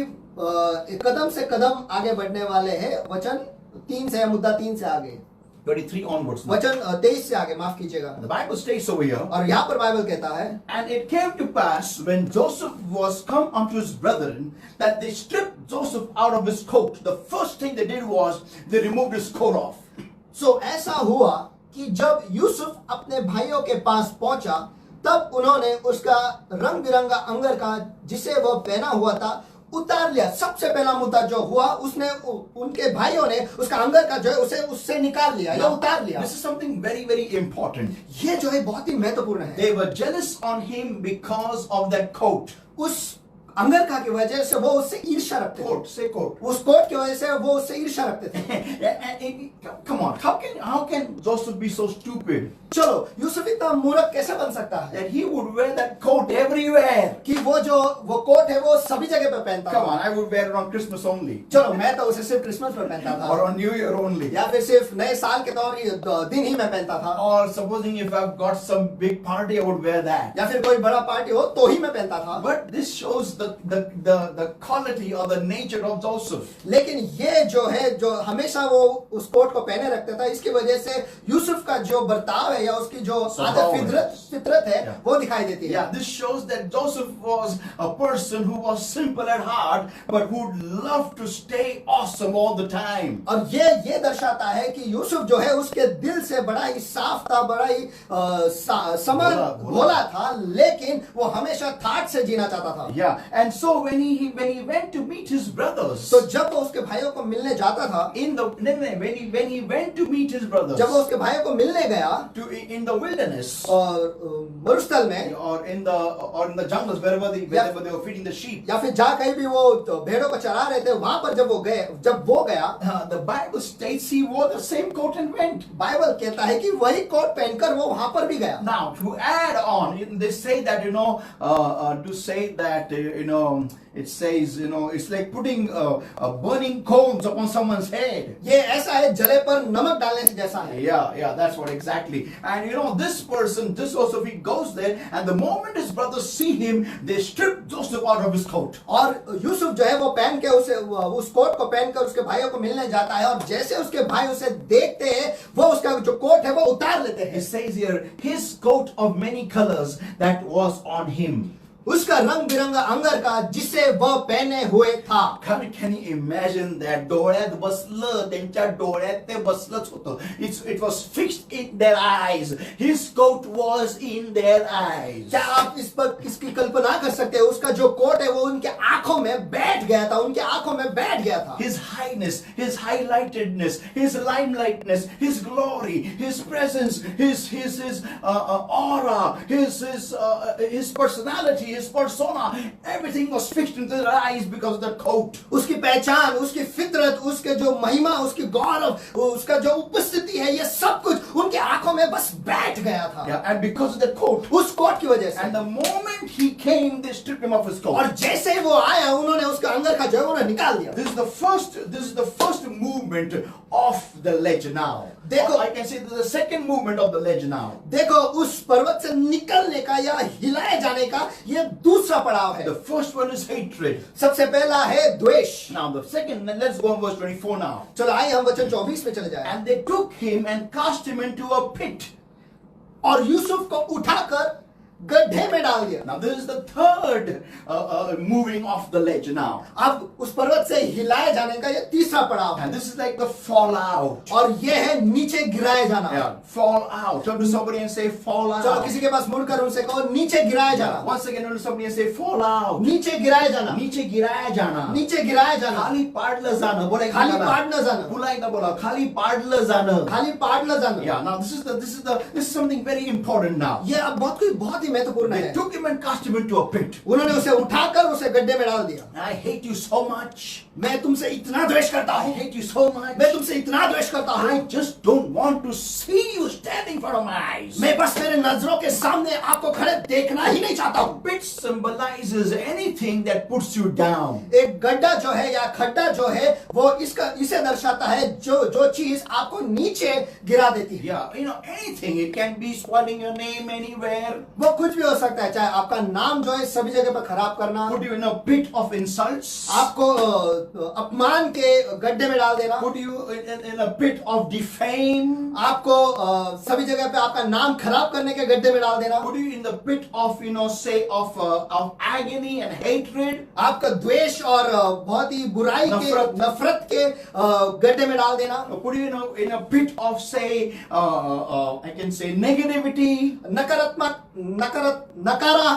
कदम से कदम आगे बढ़ने वाले हैं। वचन 3 से, मुद्दा 3 से आगे, 23 onwards now. वचन 23 से आगे, माफ कीजिएगा। The Bible states over here, और यहाँ पर बाइबल कहता है, and it came to pass when Joseph was come unto his brethren that they stripped Joseph out of his coat. The first thing they did was they removed his coat off. सो ऐसा हुआ कि जब यूसुफ अपने भाइयों के पास पहुंचा, तब उन्होंने उसका रंग बिरंगा अंगर का जिसे वो पहना हुआ था उतार लिया। सबसे पहला मुद्दा जो हुआ, उसने उनके भाइयों ने उसका अंगर का जो है उसे उससे निकाल लिया या उतार लिया। This is something very, very important. ये जो है बहुत ही महत्वपूर्ण है। They were jealous on him because of that coat. उस अंगर का की वजह से वो उससे ईर्ष्या रखते थे। Coat, say coat. उस कोट की वजह से वो उससे ईर्ष्या रखते थे। Come on, how can Joseph be so stupid चलो, यूसुफ इतना मूर्ख कैसे बन सकता है that he would wear that coat everywhere? कि वो कोट है वो सभी जगह पे पहनता Come था। on, I would wear it on Christmas only, चलो, मैं तो उसे सिर्फ क्रिसमस पर पहनता था, or on New Year only, या फिर सिर्फ नए साल के दिन ही मैं पहनता था, or supposing if I've got some big party, I would wear that. या फिर कोई बड़ा पार्टी हो तो ही मैं पहनता था। But this shows the quality or the nature of Joseph. लेकिन ये जो है, जो हमेशा वो उस कोट को पहने रखता था, इसकी वजह से यूसुफ का जो बर्ताव है या उसकी जो आदत फितरत है वो दिखाई देती है। Yeah, this shows that Joseph was a person who was simple at heart, but who loved to stay awesome all the time. और ये दर्शाता है कि यूसुफ जो है उसके दिल से बड़ा ही साफ था, बड़ा ही भोला था, लेकिन वो हमेशा ठाठ से जीना चाहता था। Yeah, And so when he went to meet his brothers, तो जब वो उसके भाइयों को मिलने जाता था, when he went to meet his brothers, जब वो उसके भाइयों को मिलने गया in the wilderness, और मरुस्थल में or in the jungles, wherever they were feeding the sheep, या फिर जहाँ कहीं भी वो भेड़ों को चरा रहे थे, वहां पर जब वो गया, the Bible states he wore the same coat and went. Bible कहता है कि वही कोट पहनकर वो वहां पर भी गया. Now to add on, they say that to say that it says it's like putting burning coals upon someone's head. ये ऐसा है जले पर नमक डालने से जैसा है. Yeah, that's what exactly. And this person, this also, he goes there, and the moment his brothers see him, they strip Joseph out of his coat. और यूसुफ जो है वो पहन के उस कोट को पहनकर उसके भाइयों को मिलने जाता है, और जैसे उसके भाई उसे देखते हैं, वो उसका जो कोट है वो उतार लेते हैं. It says here, his coat of many colors that was on him. उसका रंग बिरंगा अंगर का जिसे वह पहने हुए था. Can you imagine that? डोळ्यात बसलं, त्यांच्या डोळ्यात ते बसलंच होतं. It was fixed in their eyes. His coat was in their eyes. क्या आप इसकी कल्पना कर सकते हैं? उसका जो कोट है वो उनके आंखों में बैठ गया था, उनके आंखों में बैठ गया था. His highness, his highlightedness, his limelightness, his glory, his presence, his aura, his personality, his persona, everything was fixed into their eyes because of the coat. उसकी पहचान, उसकी फितरत, उसके जो महिमा, उसकी गौरव, उसका जो उपस्थिति है, ये सब कुछ उनके आंखों में बस बैठ गया था. Yeah, and because of the coat, उस कोट की वजह से. and the moment he came, they stripped him of his coat. और जैसे ही वो आया, उन्होंने उसका अंगर का जो है उन्हें निकाल दिया. This is the first movement of the ledge now. देखो, I can say this is the second movement of the ledge now. देखो, उस पर्वत से निकलने का या हिलाए जाने का ये दूसरा पड़ाव है. The first one is hatred. सबसे पहला है द्वेष. Now the second, let's go on verse 24 now. चलो आइए हम वचन 24 में चले जाएं. And they took him and cast him into a pit. और यूसुफ को उठाकर गड्ढे में डाल दिया. Now this is the third moving off the ledge now. अब उस पर्वत से हिलाए जाने का ये तीसरा पड़ाव है. And this is like the fallout. और ये है नीचे गिराए जाना. Yeah, fall out. Turn to somebody and say fall चलो out. किसी के पास मुड़कर उनसे कहो नीचे गिराए जाना. Once again, turn to somebody and say fall out. नीचे गिराए जाना. नीचे गिराया जाना. नीचे गिराए जाना. खाली पाडलं जाणं. बोला खाली पाडलं जाणं. पुन्हा एकदा बोला. खाली पाडलं जाणं. खाली पाडलं जाणं. Yeah, now this is something very important now. ये अब बहुत ही महत्वपूर्ण They है. took him and cast him into a pit. उन्होंने उसे उठाकर उसे गड्ढे में डाल दिया. I hate you so much. मैं तुमसे इतना द्वेष करता I हूँ. hate you so much. मैं तुमसे इतना द्वेष करता हूँ. I just don't want to see you standing in front of my eyes. मैं बस तेरे नजरों के सामने आपको खड़े देखना ही नहीं चाहता हूँ. Pit symbolizes anything that puts you down. एक गड्ढा जो है या खड्डा जो है वो इसे दर्शाता है जो चीज आपको नीचे गिरा देती है. Yeah, anything. It can be spelling your name anywhere. वो कुछ भी हो सकता है, चाहे आपका नाम जो है सभी जगह पर खराब करना, Put you in a pit of insults. आपको अपमान के गड्ढे में डाल देना, Put you in a pit of defame. आपको सभी जगह पे आपका नाम खराब करने के गड्ढे में डाल देना, Put you in the pit of of agony and hatred. आपका द्वेष और बहुत ही बुराई के नफरत के गड्ढे में डाल देना, Put you in a pit of I can say negativity. नकारा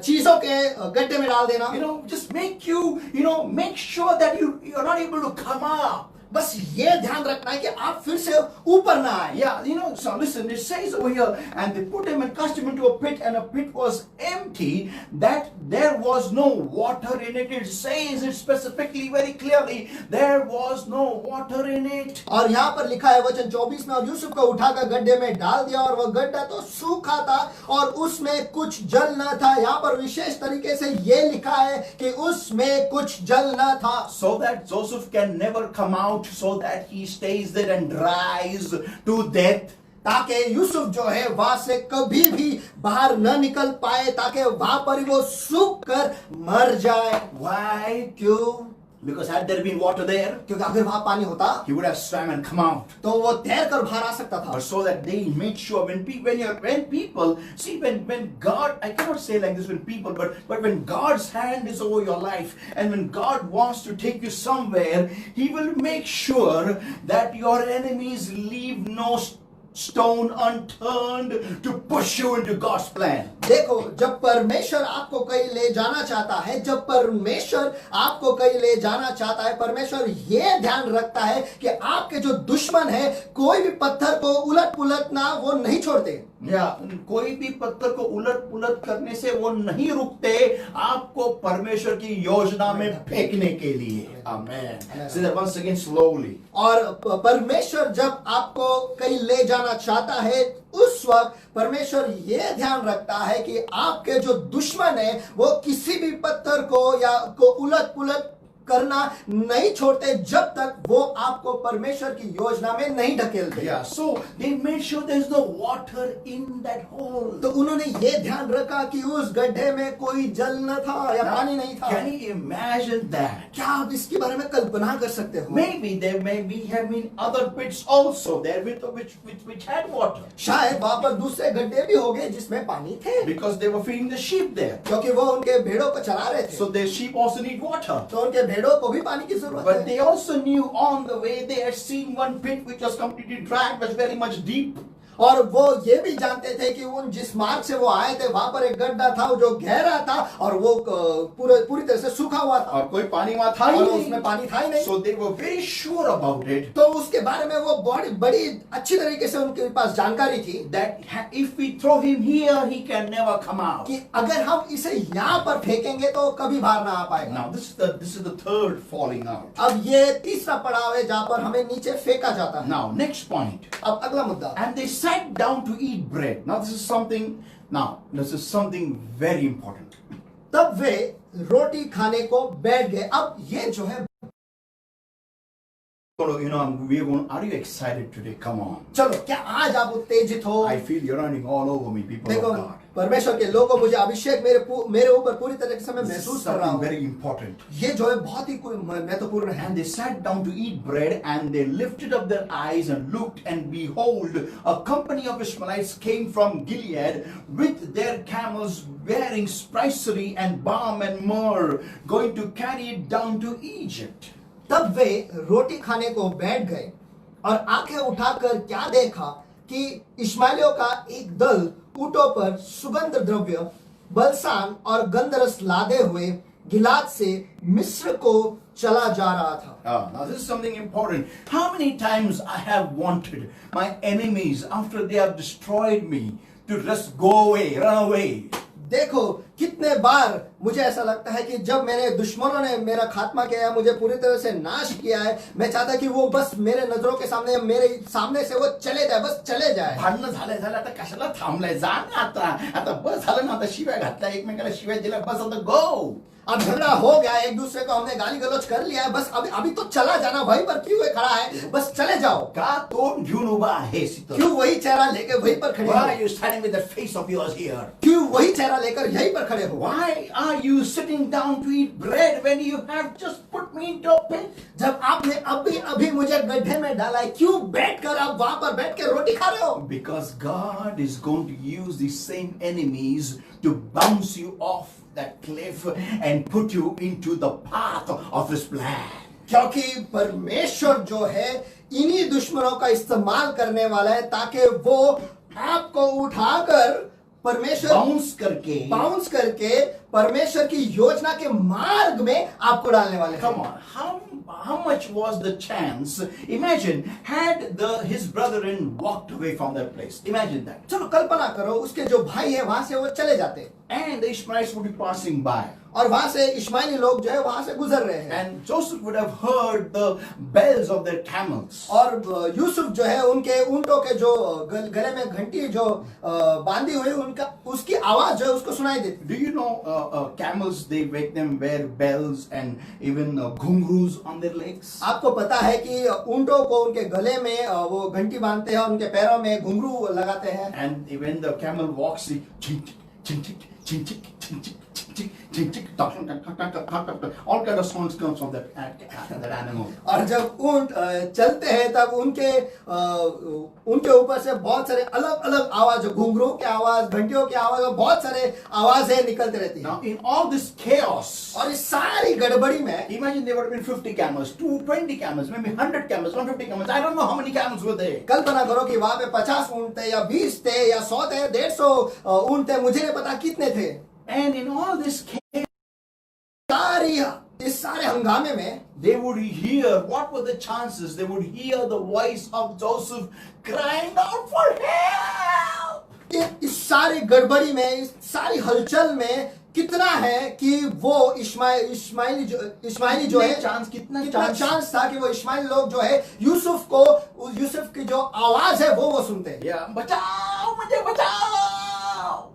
चीजों के गड्ढे में डाल देना. Just make make sure that you're not able to come up. बस ये ध्यान रखना है कि आप फिर से ऊपर ना आए. Yeah, so listen, it says over here, and they put him and cast him into a pit, and a pit was empty, that there was no water in it. It says it specifically, very clearly, there was no water in it. और यहाँ पर लिखा है वचन 24 में, और यूसुफ को उठाकर गड्ढे में डाल दिया, और वह गड्ढा तो सूखा था और उसमें कुछ जल न था. यहाँ पर विशेष तरीके से ये लिखा है कि उसमें कुछ जल न था. So that Joseph can never come out, so that he stays there and dries to death. ताकि यूसुफ जो है वहां से कभी भी बाहर न निकल पाए, ताकि वहां पर वो सूख कर मर जाए. Why? क्यों? Because had there been water there, क्योंकि अगर वहां पानी होता he would have swam and come out. तो वो तैर कर बाहर आ सकता था. But so that they made sure when people see when God, I cannot say like this when people, but when God's hand is over your life, and when God wants to take you somewhere, He will make sure that your enemies leave no stone unturned to push you into God's plan. देखो, जब परमेश्वर आपको कहीं ले जाना चाहता है, जब परमेश्वर आपको कहीं ले जाना चाहता है, परमेश्वर ये ध्यान रखता है कि आपके जो दुश्मन है, कोई भी पत्थर को उलट पुलटना वो नहीं छोड़ते। या कोई भी पत्थर को उलट पुलट करने से वो नहीं रुकते आपको परमेश्वर की योजना में फेंकने के लिए। आमेन। Say that once again slowly. और परमेश्वर जब आपको कहीं ले जाना चाहता है, उस वक्त परमेश्वर ये ध्यान रखता है कि आपके जो दुश्मन है वो किसी भी पत्थर को या को उलट पुलट करना नहीं छोड़ते जब तक वो आपको परमेश्वर की योजना में नहीं ढकेलते। Yeah, so they made sure there's no water in that hole. तो उन्होंने ये ध्यान रखा कि उस गड्ढे में कोई जल न था या पानी नहीं था। Can you imagine that? क्या आप इसके बारे में कल्पना कर सकते हो? Maybe there have been other pits also there which had water. शायद वहां पर दूसरे गड्ढे भी हो गए जिसमें पानी थे, Because they were feeding the sheep there. क्योंकि वो उनके भेड़ों को चला रहे थे। So the sheep also need water. तो उनके भेड़ों को भी पानी की जरूरत But है। they also knew on the way they had seen one pit which was completely dry, was very much deep. और वो ये भी जानते थे कि उन जिस मार्ग से वो आए थे वहां पर एक गड्ढा था जो गहरा था और वो पूरी तरह से सूखा हुआ था और कोई पानी वहां था ही और नहीं। उसमें पानी था ही नहीं। So they were very sure about it. तो उसके बारे में वो बड़ी अच्छी तरीके से उनके पास जानकारी थी That if we throw him here, he can never come out. कि अगर हम इसे यहाँ पर फेंकेंगे तो कभी बाहर ना आ पाएगा। Now this is the third falling out. अब ये तीसरा पड़ाव है जहाँ पर हमें नीचे फेंका जाता है। Now next point. अब अगला मुद्दा, And they sat down to eat bread. Now this is something very important. तब वे रोटी खाने को बैठ गए। अब ये जो है, Are you excited today? Come on. चलो क्या आज आप उत्तेजित हो? I feel you're running all over me, people देखो, of God. परमेश्वर के लोगों, मुझे अभिषेक मेरे ऊपर पूरी तरह से मैं This is महसूस कर रहा something हूँ। very important. ये जो है बहुत ही महत्वपूर्ण है। And they sat down to eat bread, and they lifted up their eyes and looked, and behold, a company of Ishmaelites came from Gilead with their camels bearing spicery and balm and myrrh, going to carry it down to Egypt. तब वे रोटी खाने को बैठ गए और आंखें उठाकर क्या देखा कि इश्माइलियों का एक दल ऊंटों पर सुगंध द्रव्य, बलसान और गंधरस लादे हुए गिलाद से मिस्र को चला जा रहा था। Now this is something important. How many times I have wanted my enemies, after they have destroyed me, to just go away, run away. देखो, कितने बार मुझे ऐसा लगता है कि जब मेरे दुश्मनों ने मेरा खात्मा किया है, मुझे पूरी तरह से नाश किया है, मैं चाहता कि वो बस मेरे नजरों के सामने, मेरे सामने से वो चले जाए, बस चले जाए। भांडणं झालं आता कशाला थांबलाय, जा ना आता बस झालं ना, आता शिव्या घातल्या, एकमेकाला शिव्या दिल्या, बस आता गो। अब झगड़ा हो गया, एक दूसरे को हमने गाली गलौज कर लिया है, बस अभी तो चला जाना, वहीं पर क्यों खड़ा है, बस चले जाओ। का तोंड घेऊन उभा आहेस इथं? क्यों वही चेहरा लेकर वहीं पर खड़े Why हो? are you standing with that face of yours here? क्यों वही चेहरा लेकर यहीं पर खड़े हो? Why are you sitting down to eat bread when you have just put me into a pit? जब आपने अभी मुझे गड्ढे में डाला है, क्यों बैठकर आप वहां पर बैठ के रोटी खा रहे हो? Because God is going to use these same enemies to bounce you off that cliff and put you into the path of His plan. क्योंकि परमेश्वर जो है इन्हीं दुश्मनों का इस्तेमाल करने वाला है ताकि वो आपको उठाकर बाउंस करके परमेश्वर की योजना के मार्ग में आपको डालने वाले हैं। Come on, how much was the chance? Imagine had his brethren walked away from that place. Imagine that. चलो कल्पना करो, उसके जो भाई है वहां से वो चले जाते And the Ishmaelites would be passing by. और वहां से इश्माइली लोग जो है वहां से गुजर रहे हैं। And Joseph would have heard the bells of their camels. और यूसुफ जो है उनके ऊंटों के जो गले में घंटी जो बांधी हुई उसकी आवाज जो है उसको सुनाई देती। Do you know camels, they make them wear bells and even ghungroos on their legs? आपको पता है कि ऊंटों को उनके गले में वो घंटी बांधते हैं, उनके पैरों में घुंघरू लगाते हैं। And when the camel walks, chink chink chink chink chink all kind of songs comes from that animal. और जब ऊंट चलते हैं तब उनके ऊपर से बहुत सारे अलग अलग आवाज, घुंघरू की आवाज, घंटियों की आवाज और बहुत सारे आवाजें निकलते रहती हैं. Now in all this chaos, और इस सारी गड़बड़ी में imagine there would have been 50 camels, 220 camels, maybe 100 camels, 150 camels. I don't know how many camels were there. कल्पना करो कि वहां पे 50 ऊंट थे या 20 थे या 100 थे, 150 ऊंट थे, मुझे नहीं पता कितने थे. And in all this chaos, इस सारे हंगामे में they would hear, what were the chances? They would hear the voice of Joseph crying out for help. इस सारी गड़बड़ी में, इस सारी हलचल में कितना है कि वो इस्माइली जो है, कितना चांस था कि वो इस्माइली लोग जो है यूसुफ की जो आवाज है वो सुनते हैं. Yeah, बचाओ मुझे बचाओ.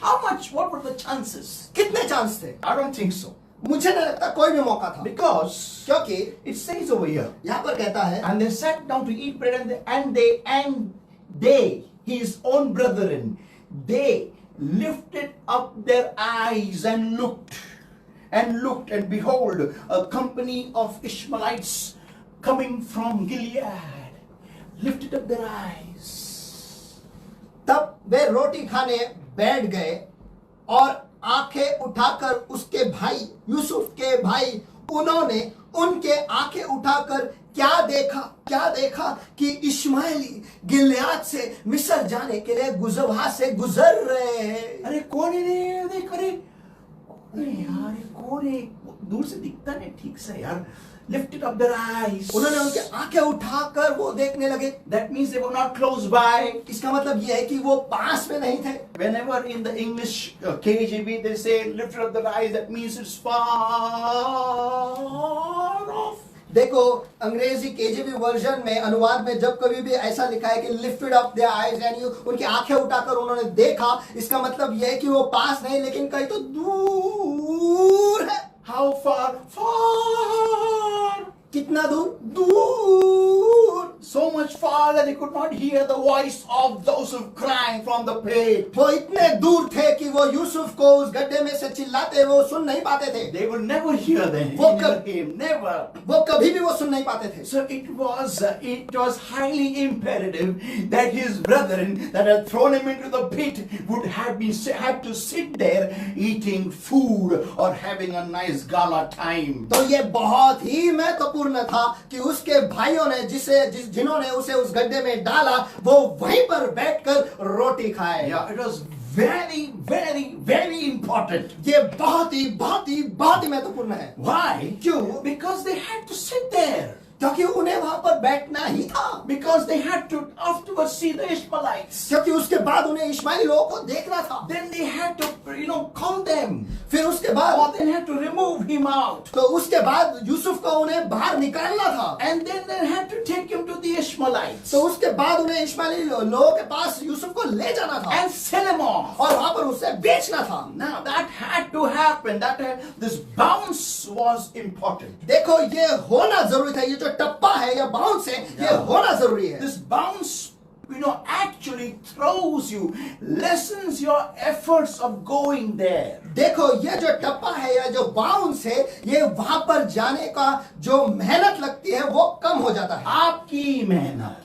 How much? What were the chances? कितने चांस थे? I don't think so. मुझे नहीं लगता कोई भी मौका था. Because क्योंकि it says over here, यहाँ पर कहता है, and they sat down to eat bread, and they, his own brethren, they lifted up their eyes and looked, and behold, a company of Ishmaelites coming from Gilead lifted up their eyes. तब वे रोटी खाने बैठ गए और आंखें उठाकर उसके भाई यूसुफ के भाई उन्होंने उनके आंखें उठाकर क्या देखा कि इश्माएली गिलियाद से मिस्र जाने के लिए वहां से गुजर रहे हैं. अरे कौन है? देख, अरे यार कौन है? दूर से दिखता नहीं ठीक से यार. Lifted up their eyes. उन्होंने उनके आंखें उठाकर वो देखने लगे. That means they were not close by. इसका मतलब ये है कि वो पास में नहीं थे. Whenever in the English KJV they say lifted up their eyes, that means it's far off. देखो अंग्रेजी केजीवी वर्जन में, अनुवाद में जब कभी भी ऐसा लिखा है कि लिफ्टेड अप देयर आईज, यानी उनकी आंखें उठाकर उन्होंने देखा, इसका मतलब यह है कि वो पास नहीं लेकिन कहीं तो दूर है. How far? Far. कितना दूर. So much far that they could not hear the voice of Joseph crying from the pit. वो इतने दूर थे कि वो यूसुफ को उस गड्ढे में से चिल्लाते वो सुन नहीं पाते थे. They would never hear them. Never. वो कभी भी वो सुन नहीं पाते थे. So it was highly imperative that his brethren that had thrown him into the pit would have to sit there eating food or having a nice gala time. तो ये बहुत ही महत्वपूर्ण था कि उसके भाइयों ने जिन्होंने उसे उस गड्ढे में डाला वो वहीं पर बैठकर रोटी खाए. Yeah, it was very, very, very important. ये बहुत ही महत्वपूर्ण है. Why? क्यों? Because they had to sit there. क्योंकि उन्हें वहां पर बैठना ही था. Because they had to afterwards see the Ishmaelites. क्योंकि उसके बाद उन्हें इश्माइली लोगों को देखना था. Then they had to, call them. फिर उसके बाद Or they had to remove him out. तो उसके बाद यूसुफ को उन्हें बाहर निकालना था. And then they had to take him to the Ishmaelites. तो उसके बाद उन्हें इश्माइली लोगों के पास यूसुफ को ले जाना था. And sell him off. और वहां पर उसे बेचना था. Now that had to happen. This bounce was important. देखो ये होना जरूरी था. ये जो टप्पा है या बाउंस है, ये होना जरूरी है. This bounce, actually throws you, lessens your efforts of going there. देखो ये जो टप्पा है या जो बाउंस है, ये वहां पर जाने का जो मेहनत लगती है वो कम हो जाता है. आपकी मेहनत.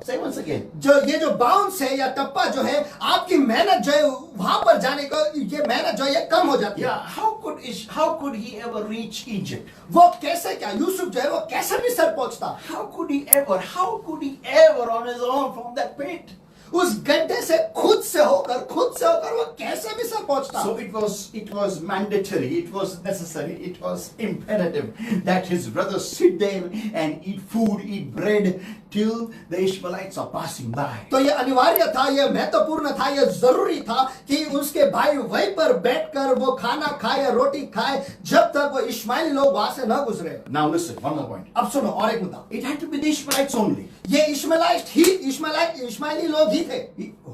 Say once again. ये जो बाउंस है या टप्पा जो है, आपकी मेहनत जो है वहां पर जाने को, ये मेहनत जो है ये कम हो जाती है. How could he ever reach Egypt? वो कैसे, क्या यूसुफ जो है वो कैसे भी सर पहुंचता? How could he ever on his own from that pit? उस गड्ढे से खुद से होकर वो कैसे भी सर पहुंचता? So it was mandatory, it was necessary, it was imperative that his brothers sit there and eat food, eat bread till the Ishmaelites are passing by. तो ये अनिवार्य था, ये महत्वपूर्ण था, ये जरूरी था कि उसके भाई वहीं पर बैठकर वो खाना खाए, रोटी खाए जब तक वो इश्माइली लोग वहां से न गुजरे. Now listen, one more point. अब सुनो और एक मुद्दा. It had to be the Ishmaelites only. ये इश्माइली लोग ही थे.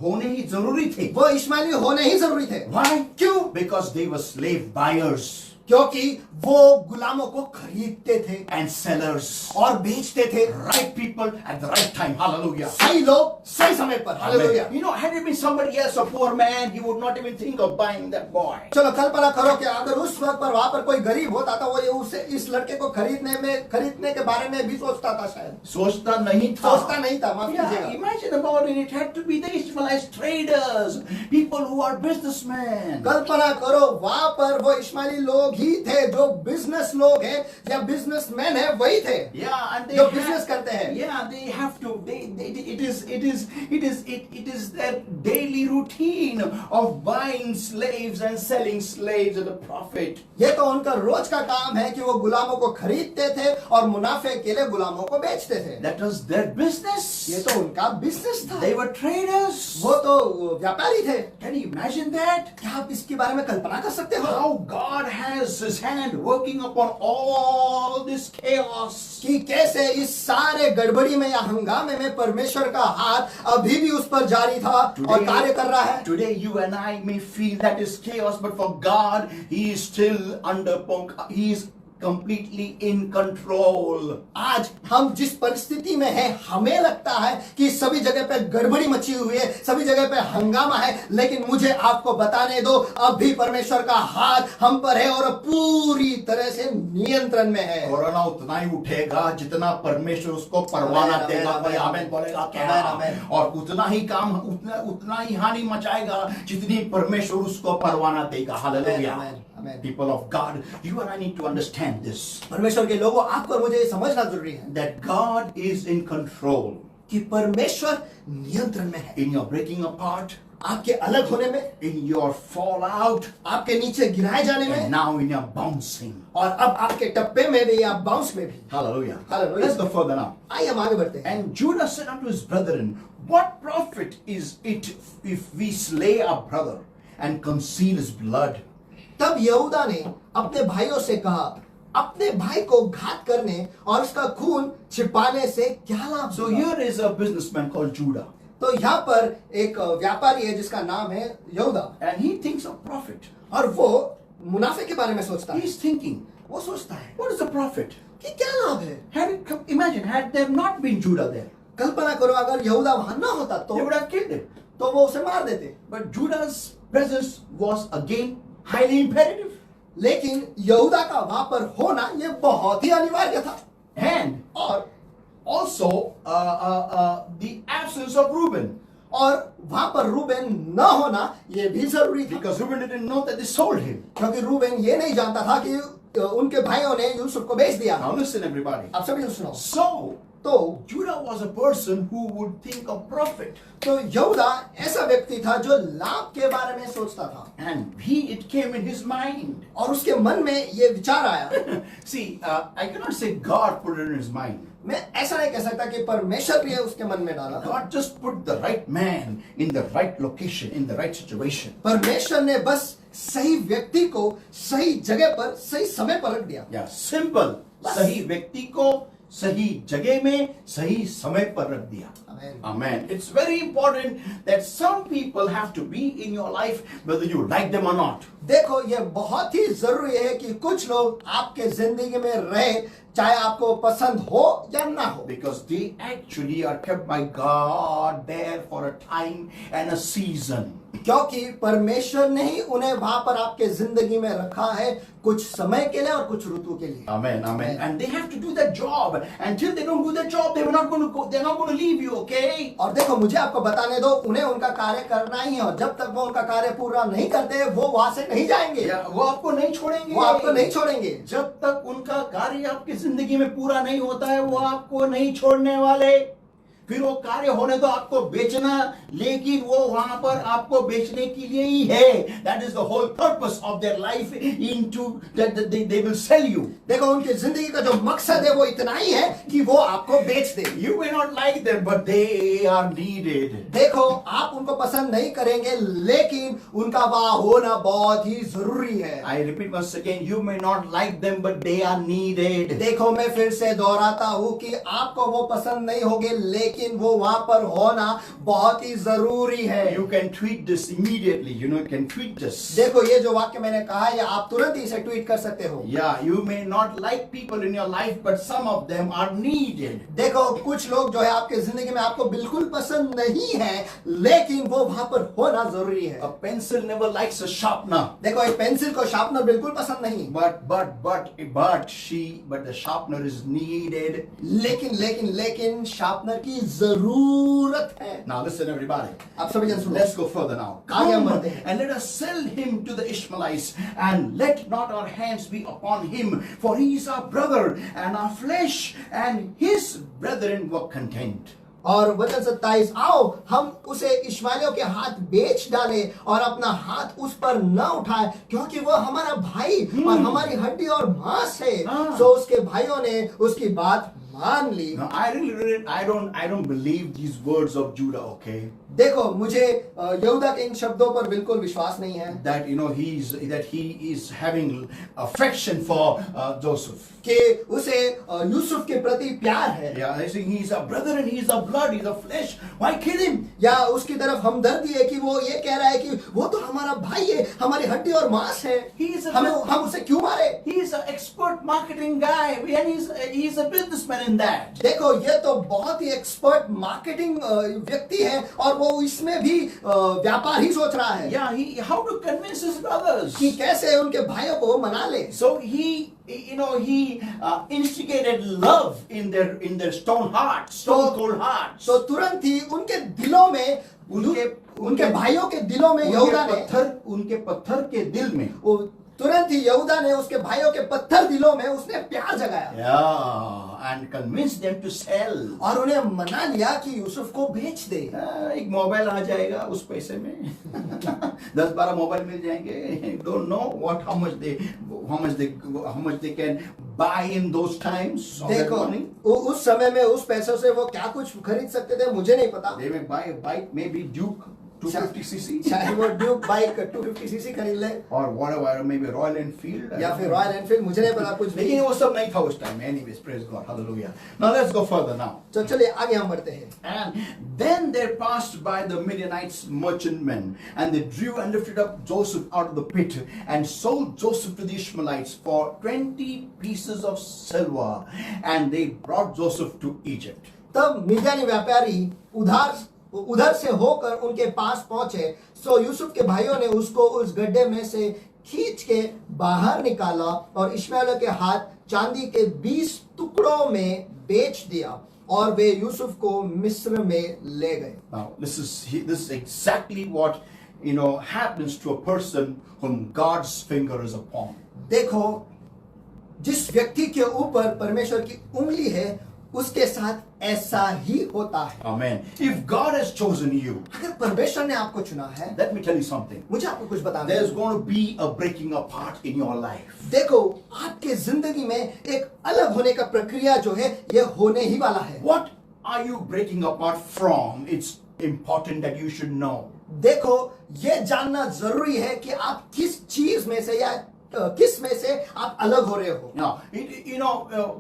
होने ही जरूरी थे. वो इश्माइली होने ही जरूरी थे. Why? क्यों? Because they were slave buyers. क्योंकि वो गुलामों को खरीदते थे and sellers. और बेचते थे। Right people at the right time. Hallelujah. सही लोग सही समय पर। Hallelujah. You know, had it been somebody else, a poor man, he would not even think of buying that boy. चलो कल्पना करो कि अगर उस वक्त पर वहां पर कोई गरीब होता तो वो ये उसे इस लड़के को खरीदने के बारे में भी सोचता था शायद। सोचता नहीं था। सोचता नहीं था, माफ Yeah, कीजिएगा। imagine about it. It had to be the Ishmaelite traders, people who are businessmen. कल्पना करो वहां पर वो इस्माइली लोग ही थे जो बिजनेस लोग हैं या बिजनेसमैन है, वही थे Yeah, and they जो have- बिजनेस करते हैं। Yeah, they have to. It is their daily routine of buying slaves and selling slaves at a profit. ये तो उनका रोज का काम है कि वो गुलामों को खरीदते थे और मुनाफे के लिए गुलामों को बेचते थे। That was their business. ये तो उनका बिजनेस था। They were traders. वो तो व्यापारी थे। Can you imagine that? क्या आप इसके बारे में कल्पना कर सकते हो How God has His hand working upon all this chaos. कि कैसे इस सारे गड़बड़ी में या हंगामे में परमेश्वर का हाथ अभी भी उस पर जारी था और कार्य कर रहा है। Today you and I may feel that is chaos, but for God, He is still He is completely in control. आज हम जिस परिस्थिति में हैं हमें लगता है कि सभी जगह पे गड़बड़ी मची हुई है, सभी जगह पे हंगामा है, लेकिन मुझे आपको बताने दो अभी परमेश्वर का हाथ हम पर है और पूरी तरह से नियंत्रण में है। कोरोना उतना ही उठेगा जितना परमेश्वर उसको परवाना आमेन, देगा। आमेन, कोई आमेन। आमेन बोलेगा क्या? आमेन, आमेन। और उतना ही काम उतना ही हानि मचाएगा जितनी परमेश्वर उसको परवाना देगा। Hallelujah. Amen, amen. People of God, you and I need to understand this, परमेश्वर के लोगों, आपको और मुझे ये समझना जरूरी है that God is in control कि परमेश्वर नियंत्रण में है। in your breaking apart, आपके अलग होने में, in your fallout, आपके नीचे गिराए जाने में and now in your bouncing. और अब आपके टप्पे में भी या बाउंस में भी। Hallelujah. Hallelujah. Let's go further now. आइए हम आगे बढ़ते हैं। And Judah said unto his brethren, What profit is it if we slay our brother and conceal his blood? तब यहूदा ने अपने भाइयों से कहा, अपने भाई को घात करने और उसका खून छिपाने से क्या लाभ So होगा? here is a businessman called Judah, तो यहाँ पर एक व्यापारी है जिसका नाम है यहूदा and he thinks of profit. और वो मुनाफे के बारे में सोचता है। He's thinking, वो सोचता है what is the profit? कि क्या लाभ है। Imagine, had there not been Judah there, कल्पना करो अगर यहूदा वहां ना होता they would तो have killed him. वो उसे मार देते। But Judah's presence was again highly imperative. लेकिन यहूदा का वहां पर होना ये बहुत ही अनिवार्य था। And और also the absence of Reuben. और वहां पर रूबेन न होना ये भी जरूरी था, Because Reuben didn't know that they sold him. क्योंकि रूबेन ये नहीं जानता था कि उनके भाइयों ने यूसुफ को बेच दिया। Now listen everybody. आप सभी सुनो। So, तो Judah was a person who would think of profit. तो यहूदा ऐसा व्यक्ति था जो लाभ के बारे में सोचता था And it came in his mind. और उसके मन में ये विचार आया। See, I cannot say God put it in his mind. मैं ऐसा नहीं कह सकता कि परमेश्वर ने उसके मन में डाला था। God just put the right man in the right location, in the right situation. परमेश्वर ने बस सही व्यक्ति को सही जगह पर सही समय पर रख दिया। Yeah, simple. बस। सही व्यक्ति को सही जगह में सही समय पर रख दिया। Amen. Amen. It's very important that some people have to be in your life whether you like them or not. देखो ये बहुत ही जरूरी है कि कुछ लोग आपके जिंदगी में रहे, चाहे आपको पसंद हो या ना हो। Because they actually are kept by God there for a time and a season. क्योंकि परमेश्वर ने ही उन्हें वहां पर आपके जिंदगी में रखा है कुछ समय के लिए और कुछ ऋतु के लिए। Amen, amen. And they have to do that job. Until they don't do that job, they're not going to go. They're not going to leave you, okay? और देखो मुझे आपको बताने दो, उन्हें उनका कार्य करना ही है और जब तक वो उनका कार्य पूरा नहीं करते वो वहां से नहीं जाएंगे। वो आपको नहीं छोड़ेंगे। वो आपको नहीं छोड़ेंगे। जब तक उनका कार्य आपकी जिंदगी में पूरा नहीं होता है वो आपको नहीं छोड़ने वाले। फिर वो कार्य होने दो आपको बेचना, लेकिन वो वहां पर आपको बेचने के लिए ही है। That is the whole purpose of their life into that they will sell you. देखो उनकी जिंदगी का जो मकसद है वो इतना ही है कि वो आपको बेच दे। You may not like them, but they are needed. देखो आप उनको पसंद नहीं करेंगे लेकिन उनका वहां होना बहुत ही जरूरी है। I repeat once again, you may not like them, but they are needed. देखो मैं फिर से दोहराता हूँ कि आपको वो पसंद नहीं होंगे लेकिन लेकिन वो वहां पर होना बहुत ही जरूरी है। You can tweet this immediately. You can tweet this. देखो ये जो वाक्य मैंने कहा है आप तुरंत ही इसे ट्वीट कर सकते हो। Yeah, you may not like people in your life, but some of them are needed. देखो कुछ लोग जो है आपके जिंदगी में आपको बिल्कुल पसंद नहीं है, लेकिन वो वहां पर होना जरूरी है। A pencil never likes a sharpener. देखो एक पेंसिल को शार्पनर बिल्कुल पसंद नहीं, but the sharpener is needed. लेकिन शार्पनर की जरूरत है। Now listen, everybody. आप सभी जन सुनो। Let's go further now. आगे हम Come बढ़ते हैं। and let us sell him to the Ishmaelites, and let not our hands be upon him, for he is our brother and our flesh, and his brethren were content. और वचन 27, आओ हम उसे इश्माएलियों के हाथ बेच डाले और अपना हाथ उस पर न उठाए, क्योंकि वह हमारा भाई और हमारी हड्डी और मांस है। सो उसके भाइयों ने उसकी बात मान ली। Now, I don't believe these words of Judah. Okay. देखो मुझे यहूदा के इन शब्दों पर बिल्कुल विश्वास नहीं है That he is having affection for Joseph. कि उसे यूसुफ के प्रति प्यार है, Yeah, I think he's a brother and he's a blood, he's a flesh. Why kill him? या उसकी तरफ हमदर्दी है कि वो ये कह रहा है कि वो तो हमारा भाई है, हमारी हड्डी और मांस है, हम उसे क्यों मारे? He is an expert marketing guy and he's a businessman in that. देखो ये तो बहुत ही एक्सपर्ट मार्केटिंग व्यक्ति है और वो इसमें भी व्यापार ही सोच रहा है। Yeah, how to convince his brothers? कि कैसे उनके भाइयों को मना ले। So he instigated love in their stone cold hearts. तो तुरंत ही उनके दिलों में उनके भाइयों के दिलों में यहूदा ने उनके पत्थर के दिल में तुरंत ही यहूदा ने उसके भाइयों के पत्थर दिलों में उसने प्यार जगाया। Yeah, and convinced them to sell. और उन्हें मना लिया कि यूसुफ को बेच दे। एक मोबाइल आ जाएगा उस पैसे में 10-12 मोबाइल मिल जाएंगे। Don't know how much they can buy in those times. देखो उस समय में उस पैसों से वो क्या कुछ खरीद सकते थे मुझे नहीं पता। They may buy a bike, maybe Duke 250cc. चाहे वो ड्यूक बाइक 250cc खरीद ले, or whatever, maybe Royal Enfield. या फिर रॉयल एनफील्ड, मुझे नहीं पता कुछ भी। लेकिन वो सब नहीं था उस टाइम में। Anyways, praise God, hallelujah. Now let's go further now. तो चलिए आगे हम बढ़ते हैं। And then there passed by the Midianites merchantmen, and they drew and lifted up Joseph out of the pit, and sold Joseph to the Ishmaelites for 20 pieces of silver, and they brought Joseph to Egypt. तब मिद्यानी व्यापारी उधर से होकर उनके पास पहुंचे, सो यूसुफ के भाइयों ने उसको उस गड्ढे में से खींच के बाहर निकाला और इश्माएलियों के हाथ चांदी के 20 टुकड़ों में बेच दिया और वे यूसुफ को मिस्र में ले गए। Now this is exactly what happens to a person whom God's finger is upon. देखो जिस व्यक्ति के ऊपर परमेश्वर की उंगली है उसके साथ ऐसा ही होता है। Amen. If God has chosen you, अगर परमेश्वर ने आपको चुना है, let me tell you something. मुझे आपको कुछ बताना है। There's going to be a breaking apart in your life. देखो आपके जिंदगी में एक अलग होने का प्रक्रिया जो है ये होने ही वाला है। What are you breaking apart from? It's important that you should know. देखो ये जानना जरूरी है कि आप किस चीज में से या किस में से आप अलग हो रहे हो। Now,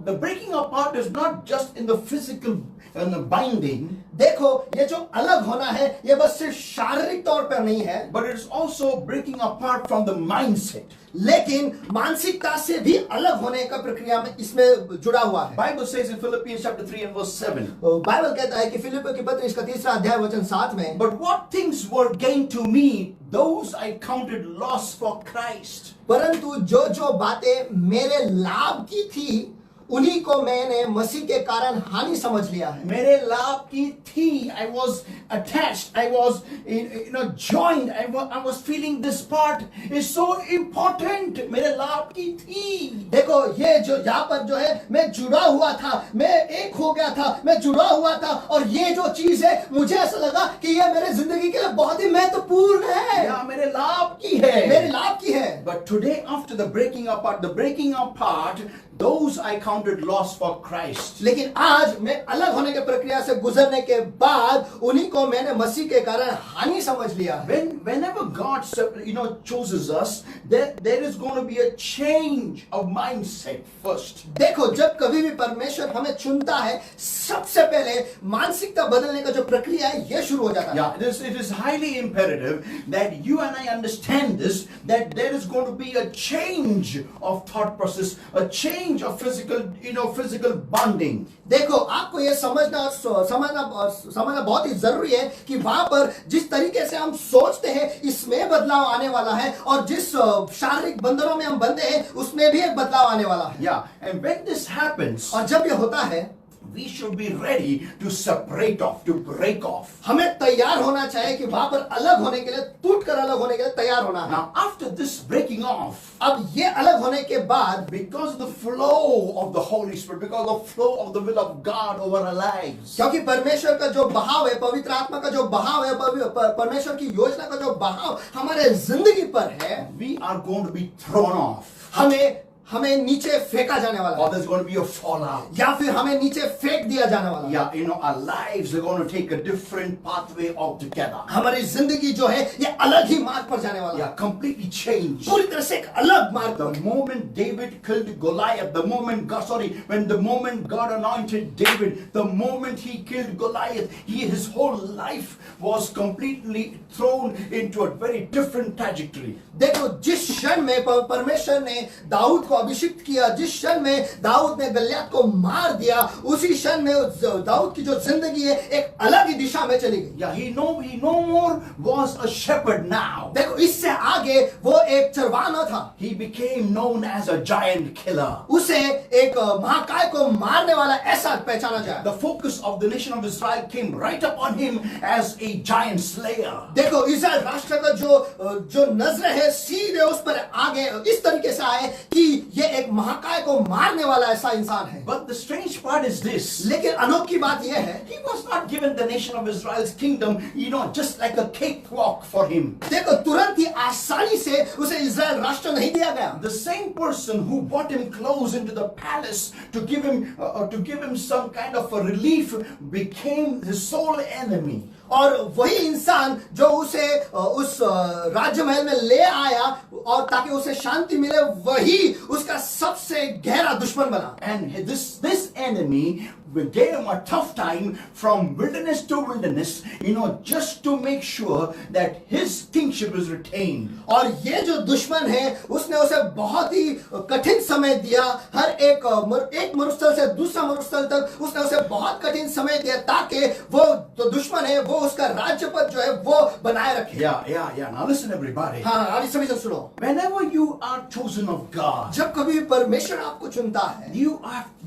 the breaking apart is not just in the physical and the binding. देखो ये जो अलग होना है ये बस सिर्फ शारीरिक तौर पर नहीं है, but it's also breaking apart from the mindset. लेकिन मानसिकता से भी अलग होने का प्रक्रिया में इसमें जुड़ा हुआ है। Bible says in Philippians chapter 3 and verse 7. Bible कहता है कि फिलिप्पियों की पत्री इसका 3 अध्याय वचन 7 में, but what things were gained to me, those I counted loss for Christ. परंतु जो बातें मेरे लाभ की थी उन्हीं को मैंने मसीह के कारण हानि समझ लिया है। मेरे लाभ की थी, I was attached, I was joined, I was feeling this part is so important. मेरे लाभ की थी। देखो ये जो यहाँ पर जो है मैं जुड़ा हुआ था, मैं एक हो गया था, मैं जुड़ा हुआ था और ये जो चीज है मुझे ऐसा लगा कि ये मेरे जिंदगी के लिए बहुत ही महत्वपूर्ण है। या मेरे लाभ की है, मेरे लाभ की है। But today after the breaking apart those I counted loss for Christ. लेकिन आज मैं अलग होने के प्रक्रिया से गुजरने के बाद उन्हीं को मैंने मसीह के कारण हानि समझ लिया है। Whenever God, chooses us, there is going to be a change of mindset first. देखो, जब कभी भी परमेश्वर हमें चुनता है, सबसे पहले मानसिकता बदलने का जो प्रक्रिया है ये शुरू हो जाता है। Yeah, it is highly imperative that you and I understand this, that there is going to be a change of thought process, a change of physical bonding. देखो, आपको ये समझना बहुत ही जरूरी है कि वहां पर जिस तरीके से हम सोचते हैं इसमें बदलाव आने वाला है, और जिस शारीरिक बंधनों में हम बंधे हैं उसमें भी एक बदलाव आने वाला है। Yeah, and when this happens, और जब ये होता है, we should be ready to separate off, to break off. हमें तैयार होना चाहिए कि वहां पर अलग होने के लिए, टूटकर अलग होने के लिए तैयार होना है। Now, after this breaking off, अब ये अलग होने के बाद, because of the flow of the Holy Spirit, because of the flow of the will of God over our lives, क्योंकि परमेश्वर का जो बहाव है, पवित्र आत्मा का जो बहाव है, परमेश्वर की योजना का जो बहाव हमारे जिंदगी पर है, we are going to be thrown off. हमें नीचे फेंका जाने वाला Or है, there's going to be a fallout. या फिर हमें नीचे फेंक दिया जाने वाला है। Yeah, our lives are going to take a different pathway altogether. हमारी जिंदगी जो है ये अलग ही मार्ग पर जाने वाला है, Yeah, completely changed. पूरी तरह से एक अलग मार्ग The पर। moment David killed Goliath, when the moment God anointed David, the moment he killed Goliath, his whole life was completely thrown into a very different trajectory. देखो, जिस क्षण में परमेश्वर ने दाऊद को अभिषिक्त किया, जिस क्षण में दाऊद ने गलियात को मार दिया, उसी क्षण में दाऊद की जो जिंदगी है एक अलग ही दिशा में चली गई। Yeah, he no more was a shepherd now. देखो, इससे आगे वो एक चरवाहा था, He became known as a giant killer. उसे एक महाकाय को मारने वाला ऐसा पहचाना जाए। The focus of the nation of Israel came right upon him as a giant slayer. देखो, इस्राएल राष्ट्र का जो नजर है सीधे उस पर आगे इस तरीके से आए कि ये एक महाकाय को मारने वाला ऐसा इंसान है। But the strange part is this. लेकिन अनोखी बात यह है, He was not given the nation of Israel's kingdom, just like a cakewalk for him. देखो, तुरंत ही आसानी से उसे इस्राएल राष्ट्र नहीं दिया गया। The same person who brought him close into the palace to give him some kind of a relief became his sole enemy. और वही इंसान जो उसे उस राज्य महल में ले आया और ताकि उसे शांति मिले, वही उसका सबसे गहरा दुश्मन बना। And this enemy gave him a tough time from wilderness to wilderness, just to make sure that his kingship is retained. और ये जो दुश्मन है उसने उसे बहुत ही कठिन समय दिया, हर एक मरुस्थल से दूसरा मरुस्थल तक उसने उसे बहुत कठिन समय दिया ताकि वो जो दुश्मन है वो उसका राज्य पद जो है वो बनाए रखे। Yeah. Now listen, everybody. हाँ, अभी सभी से सुनो। Whenever you are chosen of God, जब कभी परमेश्वर आपको चुनता है,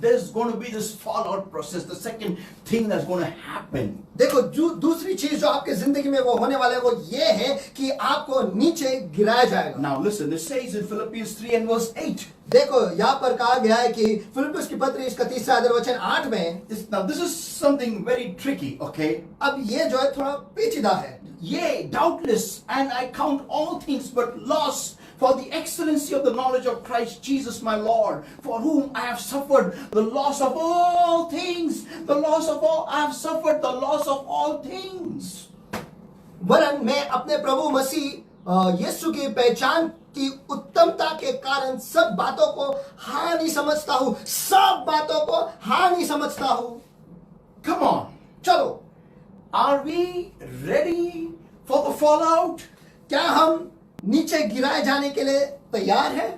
there's going to be this fallout process. The second thing that's going to happen. देखो, दूसरी चीज जो आपके जिंदगी में वो होने वाला है वो ये है कि आपको नीचे गिराया जाएगा। Now listen, it says in Philippians 3 and verse 8. देखो, यहाँ पर कहा गया है कि फिलिप्पियों की पत्री इसका 3 अध्याय वचन 8 में। Now this is something very tricky, okay? अब ये जो है थोड़ा पेचीदा है। Yea, doubtless, and I count all things but loss for the excellency of the knowledge of Christ Jesus my Lord, for whom I have suffered the loss of all things. I have suffered the loss of all things. वरन मैं अपने प्रभु मसीह यीशु की पहचान की उत्तमता के कारण सब बातों को हानि समझता हूँ, सब बातों को हानि समझता हूँ। Come on. चलो, Are we ready for the fallout? क्या हम नीचे गिराए जाने के लिए तैयार हैं?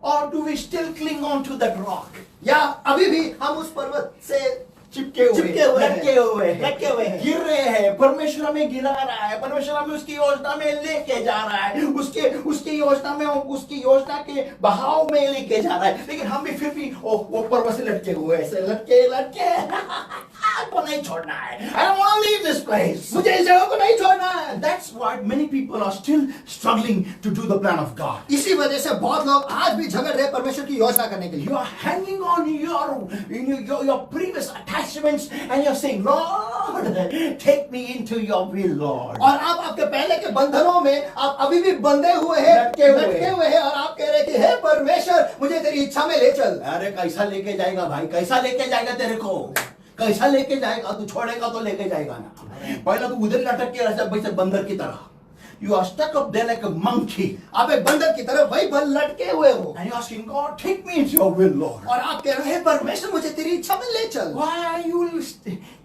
Or do we still cling on to that rock? या अभी भी हम उस पर्वत से चिपके हुए लटके हुए हैं, गिर रहे हैं। परमेश्वर हमें गिरा रहा है, परमेश्वर हमें उसकी योजना में लेके जा रहा है, उसकी योजना के बहाव में लेके जा रहा है, लेकिन हम भी फिर भी वो पर्वत से लटके हुए ऐसे लटके को नहीं छोड़ना है। I don't want to leave this place. मुझे इस जगह को नहीं छोड़ना है। That's why many people are still struggling to do the plan of God. इसी वजह से बहुत लोग आज भी झगड़ रहे परमेश्वर की योजना करने के लिए। You are hanging on your previous attachments and you're saying, Lord, take me into your will, Lord. और आप आपके पहले के बंधनों में आप अभी भी बंधे हुए हैं, लटके हुए हैं, और आप कह रहे हैं कि हे परमेश्वर मुझे तेरी इच्छा में ले चल। अरे कैसा लेके जाएगा भाई, कैसा लेके जाएगा तेरे को, कैसा लेके जाएगा? तू छोड़ेगा तो लेके जाएगा ना। पहले तू उधर लटक के ऐसे वैसे बंदर की तरह, you are stuck up there like a monkey, आप एक बंदर की तरह वही पर लटके हुए हो, and you are asking God, take me into your will, Lord. और आप कह रहे हैं परमेश्वर मुझे तेरी इच्छा में ले चल। Why are you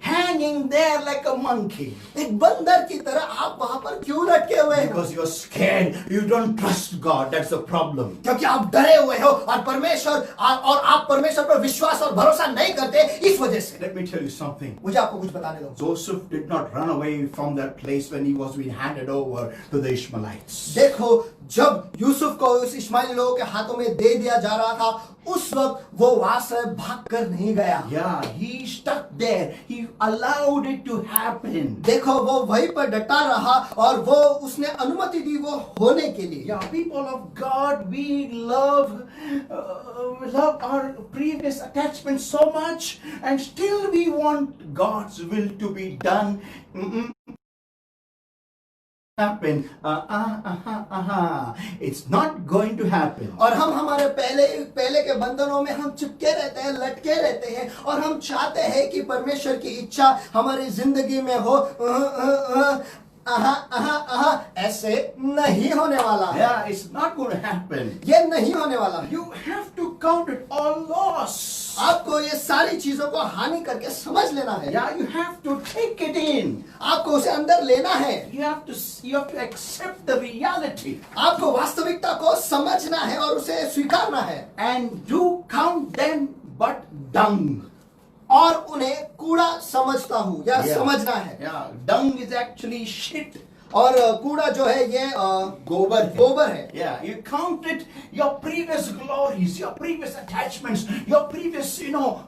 hanging there like a monkey? एक बंदर की तरह आप वहां पर क्यों लटके हुए हैं? Because you are scared, you don't trust God, that's the problem. क्योंकि आप डरे हुए हो और आप परमेश्वर पर विश्वास और भरोसा नहीं करते, इस वजह से। Let me tell you something. मुझे आपको कुछ बताने दो। Joseph did not run away from that place when he was being handed over to the Ishmaelites. देखो, जब यूसुफ को उस इश्माइली लोगों के हाथों में दे दिया जा रहा था, उस वक्त वो वहां से भाग कर नहीं गया। Yeah, he stuck there. He allowed it to happen. देखो, वो वहीं पर डटा रहा और वो उसने अनुमति दी वो होने के लिए। Yeah, people of God, we love our previous attachment so much, and still we want God's will to be done. Happen. It's not going to happen. और हम हमारे पहले के बंधनों में हम चिपके रहते हैं, लटके रहते हैं, और हम चाहते हैं कि परमेश्वर की इच्छा हमारी जिंदगी में हो। ऐसे नहीं होने वाला है। Yeah, it's not going to happen. ये नहीं होने वाला है। You have to count it all loss. आपको ये सारी चीजों को हानि करके समझ लेना है। Yeah, you have to take it in. आपको उसे अंदर लेना है। You have to accept the reality. आपको वास्तविकता को समझना है और उसे स्वीकारना है। And do count them but dung. और उन्हें कूड़ा समझता हूँ या समझना है। Yeah, dung is actually shit. और कूड़ा जो है ये गोबर है। Yeah, you count it, your previous glories, your previous attachments, your previous,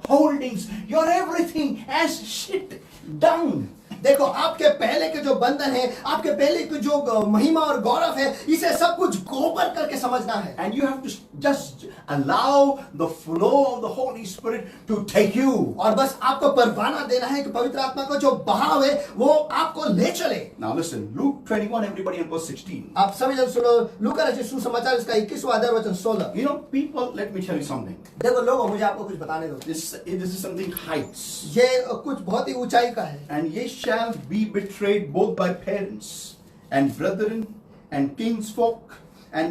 holdings, your everything as shit, dung. देखो, आपके पहले के जो बंधन है, आपके पहले की जो महिमा और गौरव है, इसे सब कुछ गोबर करके समझना है। And you have to just allow the flow of the Holy Spirit to take you. और बस आपको परवाना देना है कि पवित्र आत्मा का जो बहाव है वो आपको ले चले। Now listen, Luke 21, everybody, in verse 16. आप सभी जन सुनो, लूका रचित सुसमाचार इसका 21वां अध्याय वचन 16। You know, people, let me tell you something. देखो लोगों, मुझे आपको कुछ बताने दो। This is something heights. ये कुछ बहुत ही ऊंचाई का है। And ye shall be betrayed both by parents and brethren and kinsfolk and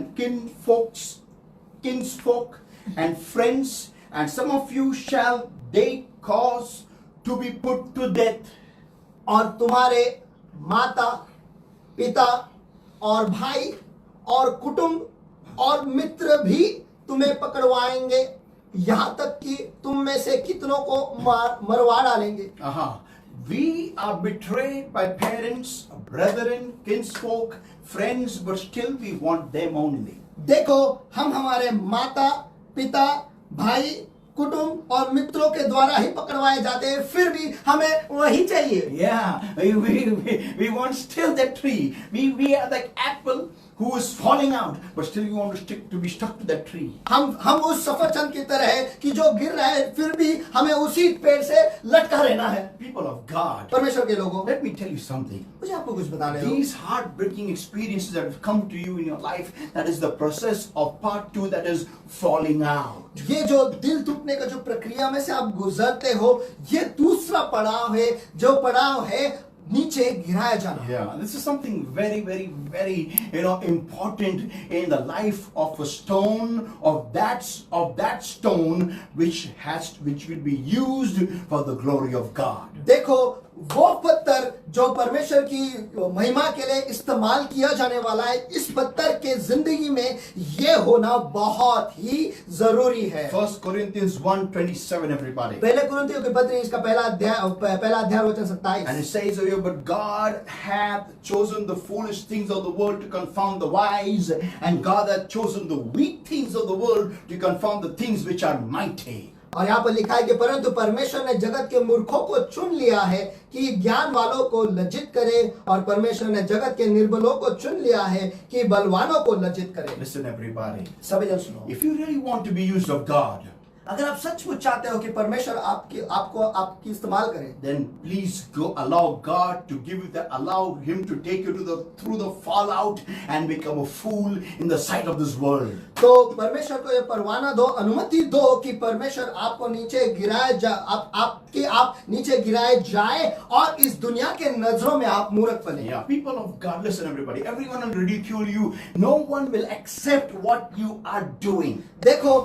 kinsfolk and friends, and some of you shall they cause to be put to death. और तुम्हारे माता, पिता और भाई और कुटुंब और मित्र भी तुम्हें पकड़वाएंगे, यहाँ तक कि तुम में से कितनों को मरवा डालेंगे। We are betrayed by parents, brethren, kinsfolk, friends, but still we want them only. देखो, हम हमारे माता, पिता, भाई, कुटुंब और मित्रों के द्वारा ही पकड़वाए जाते हैं, फिर भी हमें वही चाहिए। Yeah, we want still that tree. We are like apple who is falling out, but still you want to be stuck to that tree. हम उस सफरचंद की तरह है कि जो गिर रहा है, फिर भी हमें उसी पेड़ से लटका रहना है। People of God, परमेश्वर के लोगों, let me tell you something. मुझे आपको कुछ बताने दो। These heartbreaking experiences that have come to you in your life, that is the process of part 2, that is falling out. ये जो दिल टूटने का जो प्रक्रिया में से आप गुजरते हो, ये दूसरा पड़ाव है, जो पड़ाव है नीचे गिराया जाना। Yeah, this is something very, very, very, important in the life of a stone, of that stone which will be used for the glory of God. देखो, वो पत्थर जो परमेश्वर की महिमा के लिए इस्तेमाल किया जाने वाला है, इस पत्थर के जिंदगी में ये होना बहुत ही जरूरी है। 1 Corinthians 1:27, everybody. पहले कुरिन्थियों के पत्री इसका पहला अध्याय वचन 27। And it says here, but God hath chosen the foolish things of the world to confound the wise, and God hath chosen the weak things of the world to confound the things which are mighty. और यहाँ पर लिखा है कि परंतु परमेश्वर ने जगत के मूर्खों को चुन लिया है कि ज्ञान वालों को लज्जित करे, और परमेश्वर ने जगत के निर्बलों को चुन लिया है कि बलवानों को लज्जित करे। Listen, everybody. सभी जन सुनो, If you really want to be used of God, अगर आप सचमुच चाहते हो कि परमेश्वर आपकी इस्तेमाल करे, then please go allow God to give you allow Him to take you through the fallout and become a fool in the sight of this world. तो परमेश्वर को ये परवाना दो, अनुमति दो कि परमेश्वर आपको नीचे गिराए आप नीचे गिराए जाए और इस दुनिया के नजरों में आप मूर्ख बने। Yeah, people of God, listen everybody. Everyone will ridicule you. No one will accept what you are doing. देखो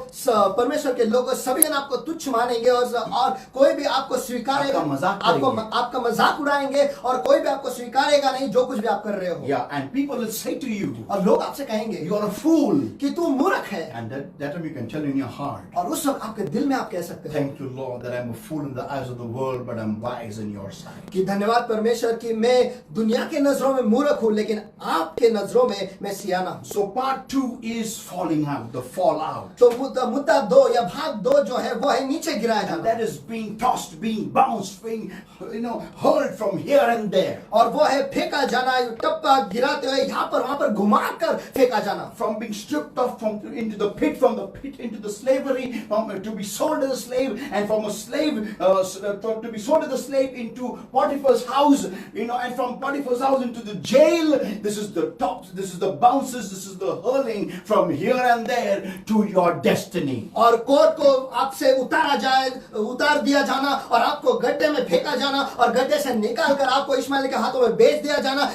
परमेश्वर के लोग सभी जन आपको तुच्छ मानेंगे और कोई भी आपको स्वीकारेगा, आपका मजाक उड़ाएंगे और कोई भी आपको स्वीकारेगा नहीं जो कुछ भी आप कर रहे हो। Yeah, and people will say to you, और लोग आपसे कहेंगे you are a fool. कि तू मूर्ख है। And that time you can tell in your heart, और उस वक्त आपके दिल में आप कह सकते हैं, thank you Lord that I'm a fool in the eyes of the world but I'm wise in your sight. कि धन्यवाद परमेश्वर कि मैं दुनिया के नजरों में मूर्ख हूँ लेकिन आपके नजरों में मैं सियाना हूँ। So part 2 is falling out, the fallout. तो मुद्दा 2 या भाग 2 जो है वो है नीचे गिराया जाना। That is being tossed, being bounced, being hurled from here and there. और वो है फेंका जाना, टप्पा गिराते हुए यहाँ पर वहाँ पर घुमाकर फेंका जाना। From being stripped off into the pit, from the pit into the slavery, to be sold as a slave, and from a slave to be sold as a slave into Potiphar's house, and from Potiphar's house into the jail. This is the tops, this is the bounces, this is the hurling from here and there to your destiny. और कोर्ट को आपसे उतार दिया जाना और आपको गड्ढे में फेंका जाना और गड्ढे से निकाल कर आपको इश्माएल के हाथों में बेच दिया जाना,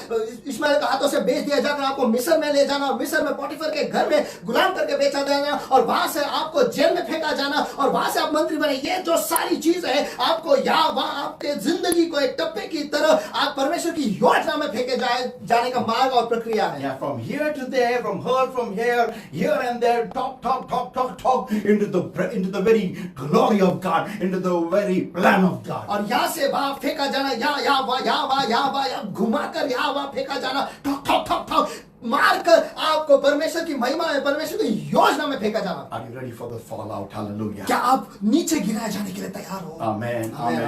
इश्माएल के हाथों से बेच दिया जाकर आपको मिस्र में ले जाना और मिस्र में पोटीफर के घर में गुलाम करके बेचा जाना और वहां से आपको जेल में फेंका जाना और वहां से आप मंत्री बने। ये जो सारी चीज है आपको यहाँ वहां आपके जिंदगी को एक टप्पे की तरह आप परमेश्वर की योजना में फेंके जाने का मार्ग और प्रक्रिया है। Yeah, from here to there, from here and there, talk into the very glory of God, into the very plan of God. और यहाँ से वहां फेंका जाना, यहाँ घुमाकर यहाँ वहां फेंका जाना, ठोक मारकर आपको परमेश्वर की महिमा में, परमेश्वर की योजना में फेंका जाना। Are you ready for the fallout? Hallelujah. क्या आप नीचे गिराए जाने के लिए तैयार हो? Amen. Are you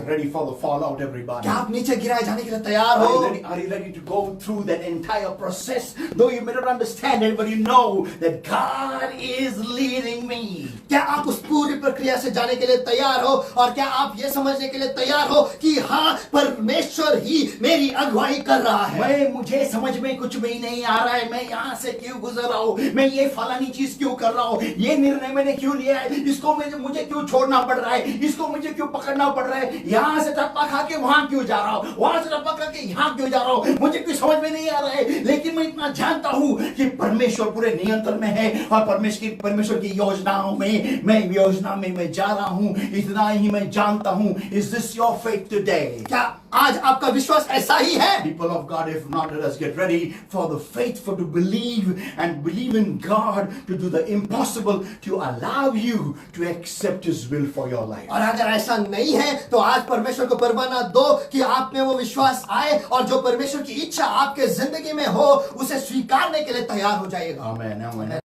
ready for the fallout, everybody? क्या आप नीचे गिराए जाने के लिए तैयार हो? Are you ready to go through that entire process? Though you may not understand it, but you know that God is leading me. क्या आप उस पूरी प्रक्रिया से जाने के लिए तैयार हो और क्या आप ये समझने के लिए तैयार हो कि हाँ परमेश्वर ही मेरी अगुवाई कर रहा है? मुझे समझ में कुछ भी नहीं आ रहा है, मैं यहाँ से क्यों गुजर रहा हूँ, मैं ये फलानी चीज क्यों कर रहा हूँ, ये निर्णय मैंने क्यों लिया है, इसको मुझे क्यों छोड़ना पड़ रहा है, इसको मुझे क्यों पकड़ना पड़ रहा है, यहाँ से टप्पा खा के वहां क्यों जा रहा हूँ, वहां से टप्पा खा के यहाँ क्यों जा रहा हूँ, मुझे कुछ समझ में नहीं आ रहा है। लेकिन मैं इतना जानता हूँ कि परमेश्वर पूरे नियंत्रण में है और परमेश्वर की योजनाओं में मैं जा रहा हूँ, इतना ही मैं जानता हूँ। Is this your faith today? क्या आज आपका विश्वास ऐसा ही है? People of God, if not, let us get ready for the faithful to believe in God to do the impossible, to allow you to accept His will for your life. और अगर ऐसा नहीं है तो आज परमेश्वर को परवाना दो कि आप में वो विश्वास आए और जो परमेश्वर की इच्छा आपके जिंदगी में हो उसे स्वीकारने के लिए तैयार हो जाएगा। Amen.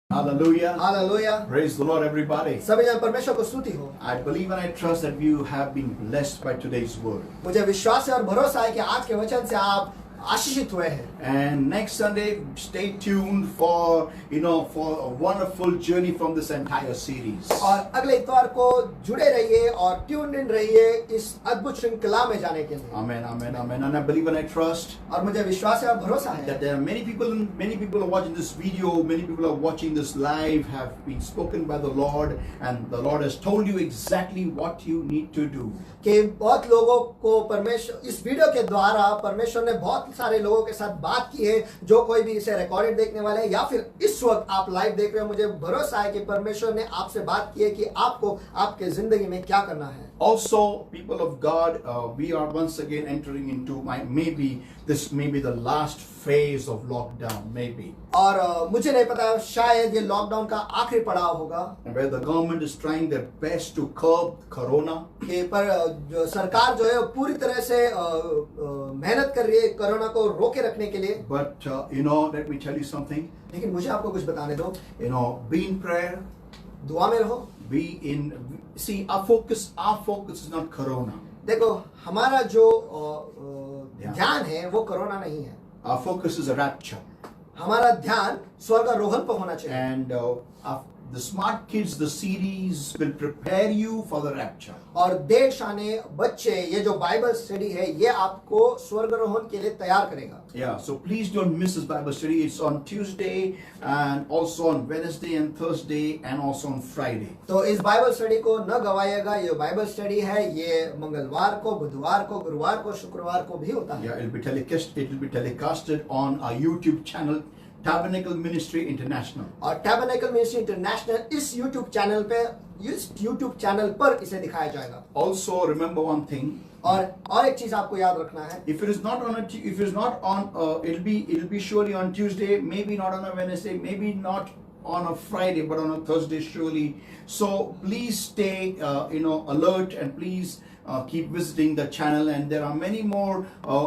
Hallelujah. Hallelujah. Praise the Lord, everybody. सभी जन परमेश्वर को स्तुति हो। I believe and I trust that you have been blessed by today's word. मुझे विश्वास है और भरोसा है कि आज के वचन से आप आशीषित हुए हैं। And next Sunday, stay tuned for a wonderful journey from this entire series. और अगले इतवार को जुड़े रहिए और ट्यून्ड इन रहिए इस अद्भुत श्रृंखला में जाने के लिए। Amen. And I believe and I trust और मुझे विश्वास है और भरोसा है that there are many people are watching this video, many people are watching this live, have been spoken by the Lord, and the Lord has told you exactly what you need to do. कि बहुत लोगों को परमेश्वर इस वीडियो के द्वारा परमेश्वर ने बहुत सारे लोगों के साथ बात की है, जो कोई भी इसे रिकॉर्डेड देखने वाले हैं या फिर इस वक्त आप लाइव देख रहे हो, मुझे भरोसा है कि परमेश्वर ने आपसे बात की है कि आपको आपके जिंदगी में क्या करना है। Also, people of God, we are once again entering into maybe the last phase of lockdown, maybe. और मुझे नहीं पता, शायद ये लॉकडाउन का आखिरी पड़ाव होगा, where the government is trying their best to curb corona. पर जो सरकार जो है पूरी तरह से मेहनत कर रही है कोरोना को रोके रखने के लिए। But let me tell you something. लेकिन मुझे आपको कुछ बताने दो। Be in prayer. दुआ में रहो। See, our focus is not corona. देखो, हमारा जो ध्यान है वो कोरोना नहीं है। Our focus is a rapture. हमारा ध्यान स्वर्गारोहण पर होना चाहिए। And the Smart Kids, the series will prepare you for the rapture. और देर शाने बच्चे, ये जो बाइबल स्टडी है ये आपको स्वर्गारोहण के लिए तैयार करेगा। Yeah, so please don't miss this Bible study. It's on Tuesday and also on Wednesday and Thursday and also on Friday. तो इस बाइबल स्टडी को न गवाइएगा। ये बाइबल स्टडी है, ये मंगलवार को, बुधवार को, गुरुवार को, शुक्रवार को भी होता है। Yeah, it will be telecasted on our YouTube channel, Tabernacle Ministry International. और टैबरनेकल मिनिस्ट्री इंटरनेशनल इस यूट्यूब चैनल पर इसे दिखाया जाएगा। Also remember one thing. और एक चीज आपको याद रखना है, If it is not on, it'll be surely on Tuesday, maybe not on a Wednesday, maybe not on a Friday, but on a Thursday surely. So please stay, alert, and please keep visiting the channel. And there are many more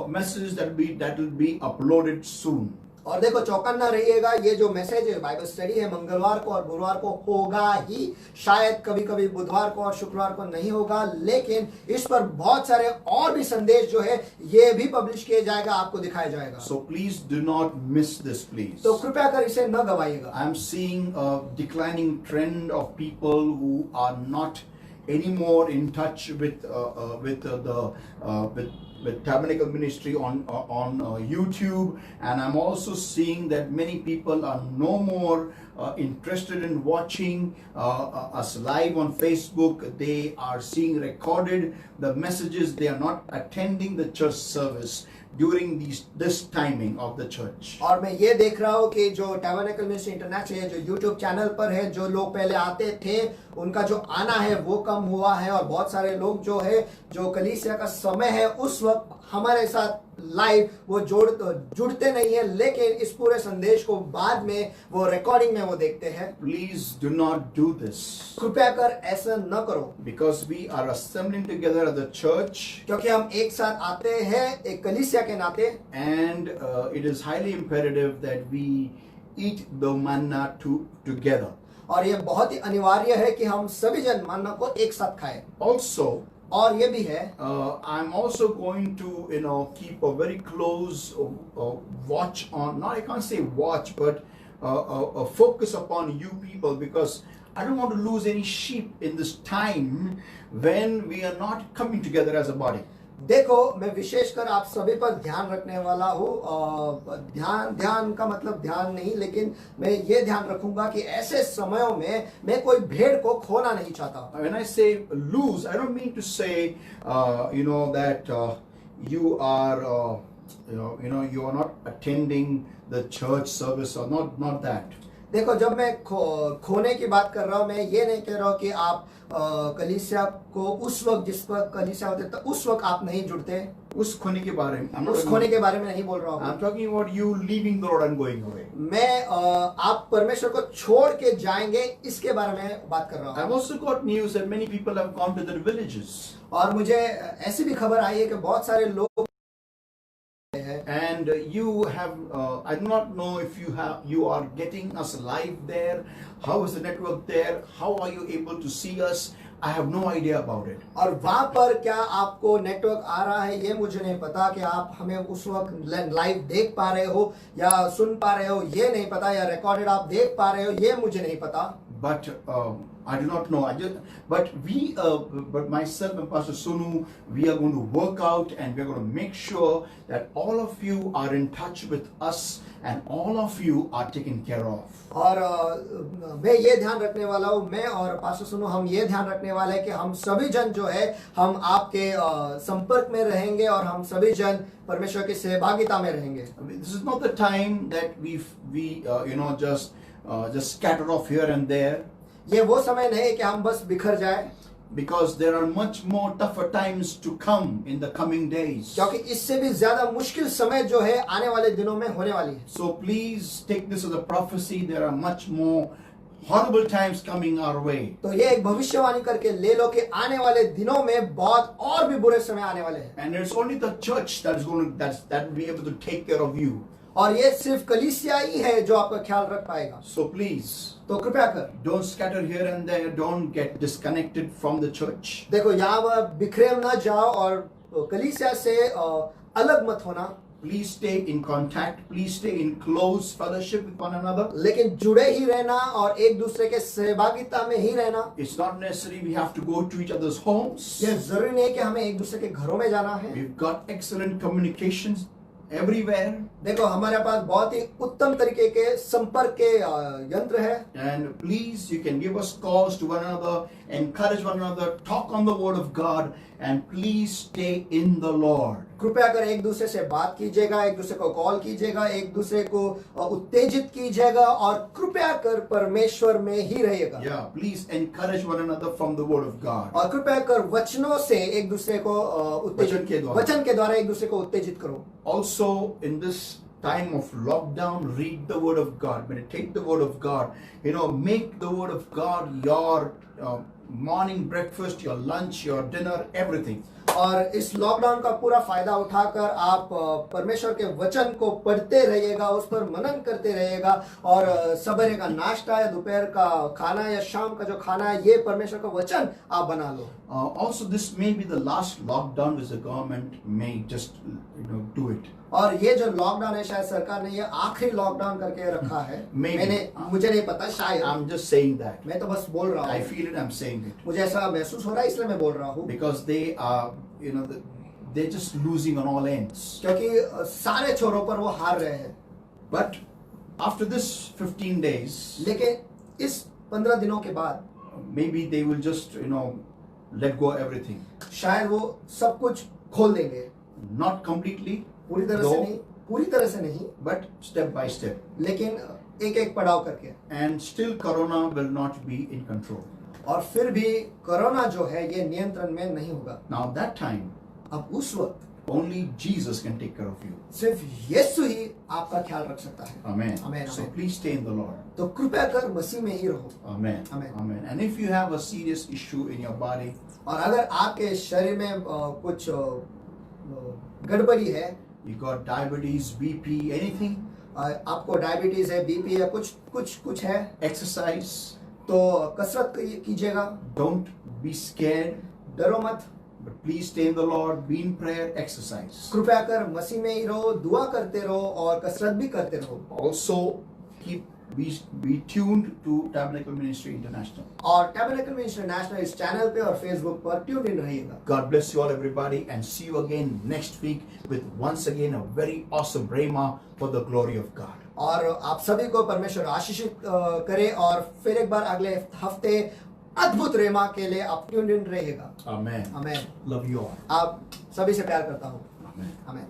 messages that will be uploaded soon. और देखो चौकन्ना रहिएगा। ये जो मैसेज है, बाइबल स्टडी है, मंगलवार को और गुरुवार को होगा ही, शायद कभी कभी बुधवार को और शुक्रवार को नहीं होगा, लेकिन इस पर बहुत सारे और भी संदेश जो है ये भी पब्लिश किया जाएगा, आपको दिखाया जाएगा। So please do not miss this, please. तो कृपया कर इसे न गवाइएगा। I am seeing a declining trend of people who are not anymore in touch with Tabernacle Ministry on YouTube, and I'm also seeing that many people are no more interested in watching us live on Facebook. They are seeing recorded the messages. They are not attending the church service during this timing of the church. और मैं ये देख रहा हूँ कि जो टैबरनेकल मिनिस्ट्री इंटरनेशनल है, जो यूट्यूब चैनल पर है, जो लोग पहले आते थे उनका जो आना है वो कम हुआ है, और बहुत सारे लोग जो है, जो कलीसिया का समय है उस वक्त हमारे साथ लाइव वो जुड़ते नहीं है, लेकिन इस पूरे संदेश को बाद में वो रिकॉर्डिंग में वो देखते हैं। Please do not do this. कृपया कर ऐसा न करो, Because we are assembling together as a church, क्योंकि हम एक साथ आते हैं एक कलीसिया के नाते, and it is highly imperative that we eat the manna together. और ये बहुत ही अनिवार्य है कि हम सभी जन मन्ना को एक साथ खाएं। Also, और ये भी है, I'm also going to keep a very close watch on, not I can't say watch, but a focus upon you people, because I don't want to lose any sheep in this time when we are not coming together as a body. देखो मैं विशेषकर आप सभी पर ध्यान रखने वाला हूँ। ध्यान का मतलब ध्यान नहीं, लेकिन मैं ये ध्यान रखूंगा कि ऐसे समयों में मैं कोई भेड़ को खोना नहीं चाहता। When I say lose, I don't mean to say that you are you are not attending the church service, or not that. देखो जब मैं खोने की बात कर रहा हूँ, मैं ये नहीं कह रहा हूँ कि आप कलीसिया को उस वक्त जिस वक्त कलीसिया होते तो उस वक्त आप नहीं जुड़ते। उस खोने के बारे में, उस खोने के बारे में नहीं बोल रहा हूँ। I'm talking about you leaving the Lord and going away. मैं आप परमेश्वर को छोड़ के जाएंगे इसके बारे में बात कर रहा हूँ। I've also got news that many people have gone to their villages. और मुझे ऐसी भी खबर आई है कि बहुत सारे लोग And you have, I do not know if you are getting us live there. How is the network there? How are you able to see us? I have no idea about it. और वहाँ पर क्या आपको नेटवर्क आ रहा है ये मुझे नहीं पता, कि आप हमें उस वक्त लाइव देख पा रहे हो या सुन पा रहे हो ये नहीं पता, या रिकॉर्डेड आप देख पा रहे हो ये मुझे नहीं पता। But I do not know. But myself and Pastor Sonu, we are going to work out, and we are going to make sure that all of you are in touch with us and all of you are taken care of. और मैं ये ध्यान रखने वाला हूँ, मैं और पास्टर सुनो हम ये ध्यान रखने वाले हैं कि हम सभी जन जो है हम आपके संपर्क में रहेंगे और हम सभी जन परमेश्वर की सहभागिता में रहेंगे। This is not the time that we just scatter off here and there. ये वो समय नहीं कि हम बस बिखर जाए, because there are much more tougher times to come in the coming days. क्योंकि इससे भी ज्यादा मुश्किल समय जो है आने वाले दिनों में होने वाली है। So please take this as a prophecy. There are much more horrible times coming our way. तो ये एक भविष्यवाणी करके ले लो कि आने वाले दिनों में बहुत और भी बुरे समय आने वाले हैं। And it's only the church that will be able to take care of you. और ये सिर्फ कलीसिया ही है जो आपका ख्याल रख पाएगा। So please, तो कृपया कर don't scatter here and there. Don't get disconnected from the church. देखो यहाँ वह बिखरे न जाओ और कलीसिया से अलग मत होना। Please stay in contact. Please stay in close fellowship with one another. लेकिन जुड़े ही रहना और एक दूसरे के सहभागिता में ही रहना। It's not necessary we have to go to each other's homes. ये जरूरी नहीं कि हमें एक दूसरे के घरों में जाना है। We've got excellent communications everywhere. देखो हमारे पास बहुत ही उत्तम तरीके के संपर्क के यंत्र है। And please, you can give us calls to one another, encourage one another, talk on the word of God, and please stay in the Lord. कृपया कर एक दूसरे से बात कीजिएगा, एक दूसरे को कॉल कीजिएगा, एक दूसरे को उत्तेजित कीजिएगा और कृपया कर परमेश्वर में ही रहिएगा। Yeah, please encourage one another from the word of God. और कृपया कर वचनों से एक दूसरे को वचन के द्वारा एक दूसरे को उत्तेजित करो। Also, in this time of lockdown, read the word of God, meditate the word of God. Make the word of God your morning breakfast, your lunch, your dinner, everything. और इस लॉकडाउन का पूरा फायदा उठाकर आप परमेश्वर के वचन को पढ़ते रहिएगा, उस पर मनन करते रहिएगा और सवेरे का नाश्ता या दोपहर का खाना या शाम का जो खाना है ये परमेश्वर का वचन आप बना लो। Also, this may be the last lockdown which the government may just do it. और ये जो लॉकडाउन है शायद सरकार ने ये आखिरी लॉकडाउन करके रखा है। मुझे नहीं पता, शायद। I'm just saying that. मैं तो बस बोल रहा हूँ। I feel it. I'm saying it. मुझे ऐसा महसूस हो रहा है इसलिए मैं बोल रहा हूँ। Because they are, they're just losing on all ends. क्योंकि सारे छोरों पर वो हार रहे हैं। But after this 15 days, लेकिन इस 15 दिनों के बाद maybe they will just let go everything. शायद वो सब कुछ खोल देंगे। Not completely, पूरी तरह से नहीं, but step by step. लेकिन एक एक पड़ाव करके। And still Corona will not be in control. और फिर भी कोरोना जो है ये नियंत्रण में नहीं होगा। Now that time, अब उस वक्त only Jesus can take care of you. सिर्फ यीशु ही आपका ख्याल रख सकता है। Amen. Amen. So please stay in the Lord. तो कृपया कर मसीह में ही रहो। Amen. Amen. Amen. And if you have a serious issue in your body, और अगर आपके शरीर में कुछ गड़बड़ी है, you got diabetes, BP, anything, आपको डायबिटीज है, बीपी है, कुछ है, exercise. तो कसरत कीजिएगा। Don't be scared, डरो मत, but please stay in the Lord, be in prayer, exercise. कृपया कर मसीह में ही रहो, दुआ करते रहो और कसरत भी करते रहो। Also, be tuned to Tabernacle Ministry International. और Tabernacle Ministry International इस चैनल पे और फेसबुक पर ट्यून इन रहिएगा। God bless you all, everybody, and see you again next week with once again a very awesome rhema for the glory of God. और आप सभी को परमेश्वर आशीषित करे और फिर एक बार अगले हफ्ते अद्भुत रेमा के लिए आप ट्यून इन रहिएगा। Amen. Amen. Love you all. आप सभी से प्यार करता हूँ। Amen. आमेन।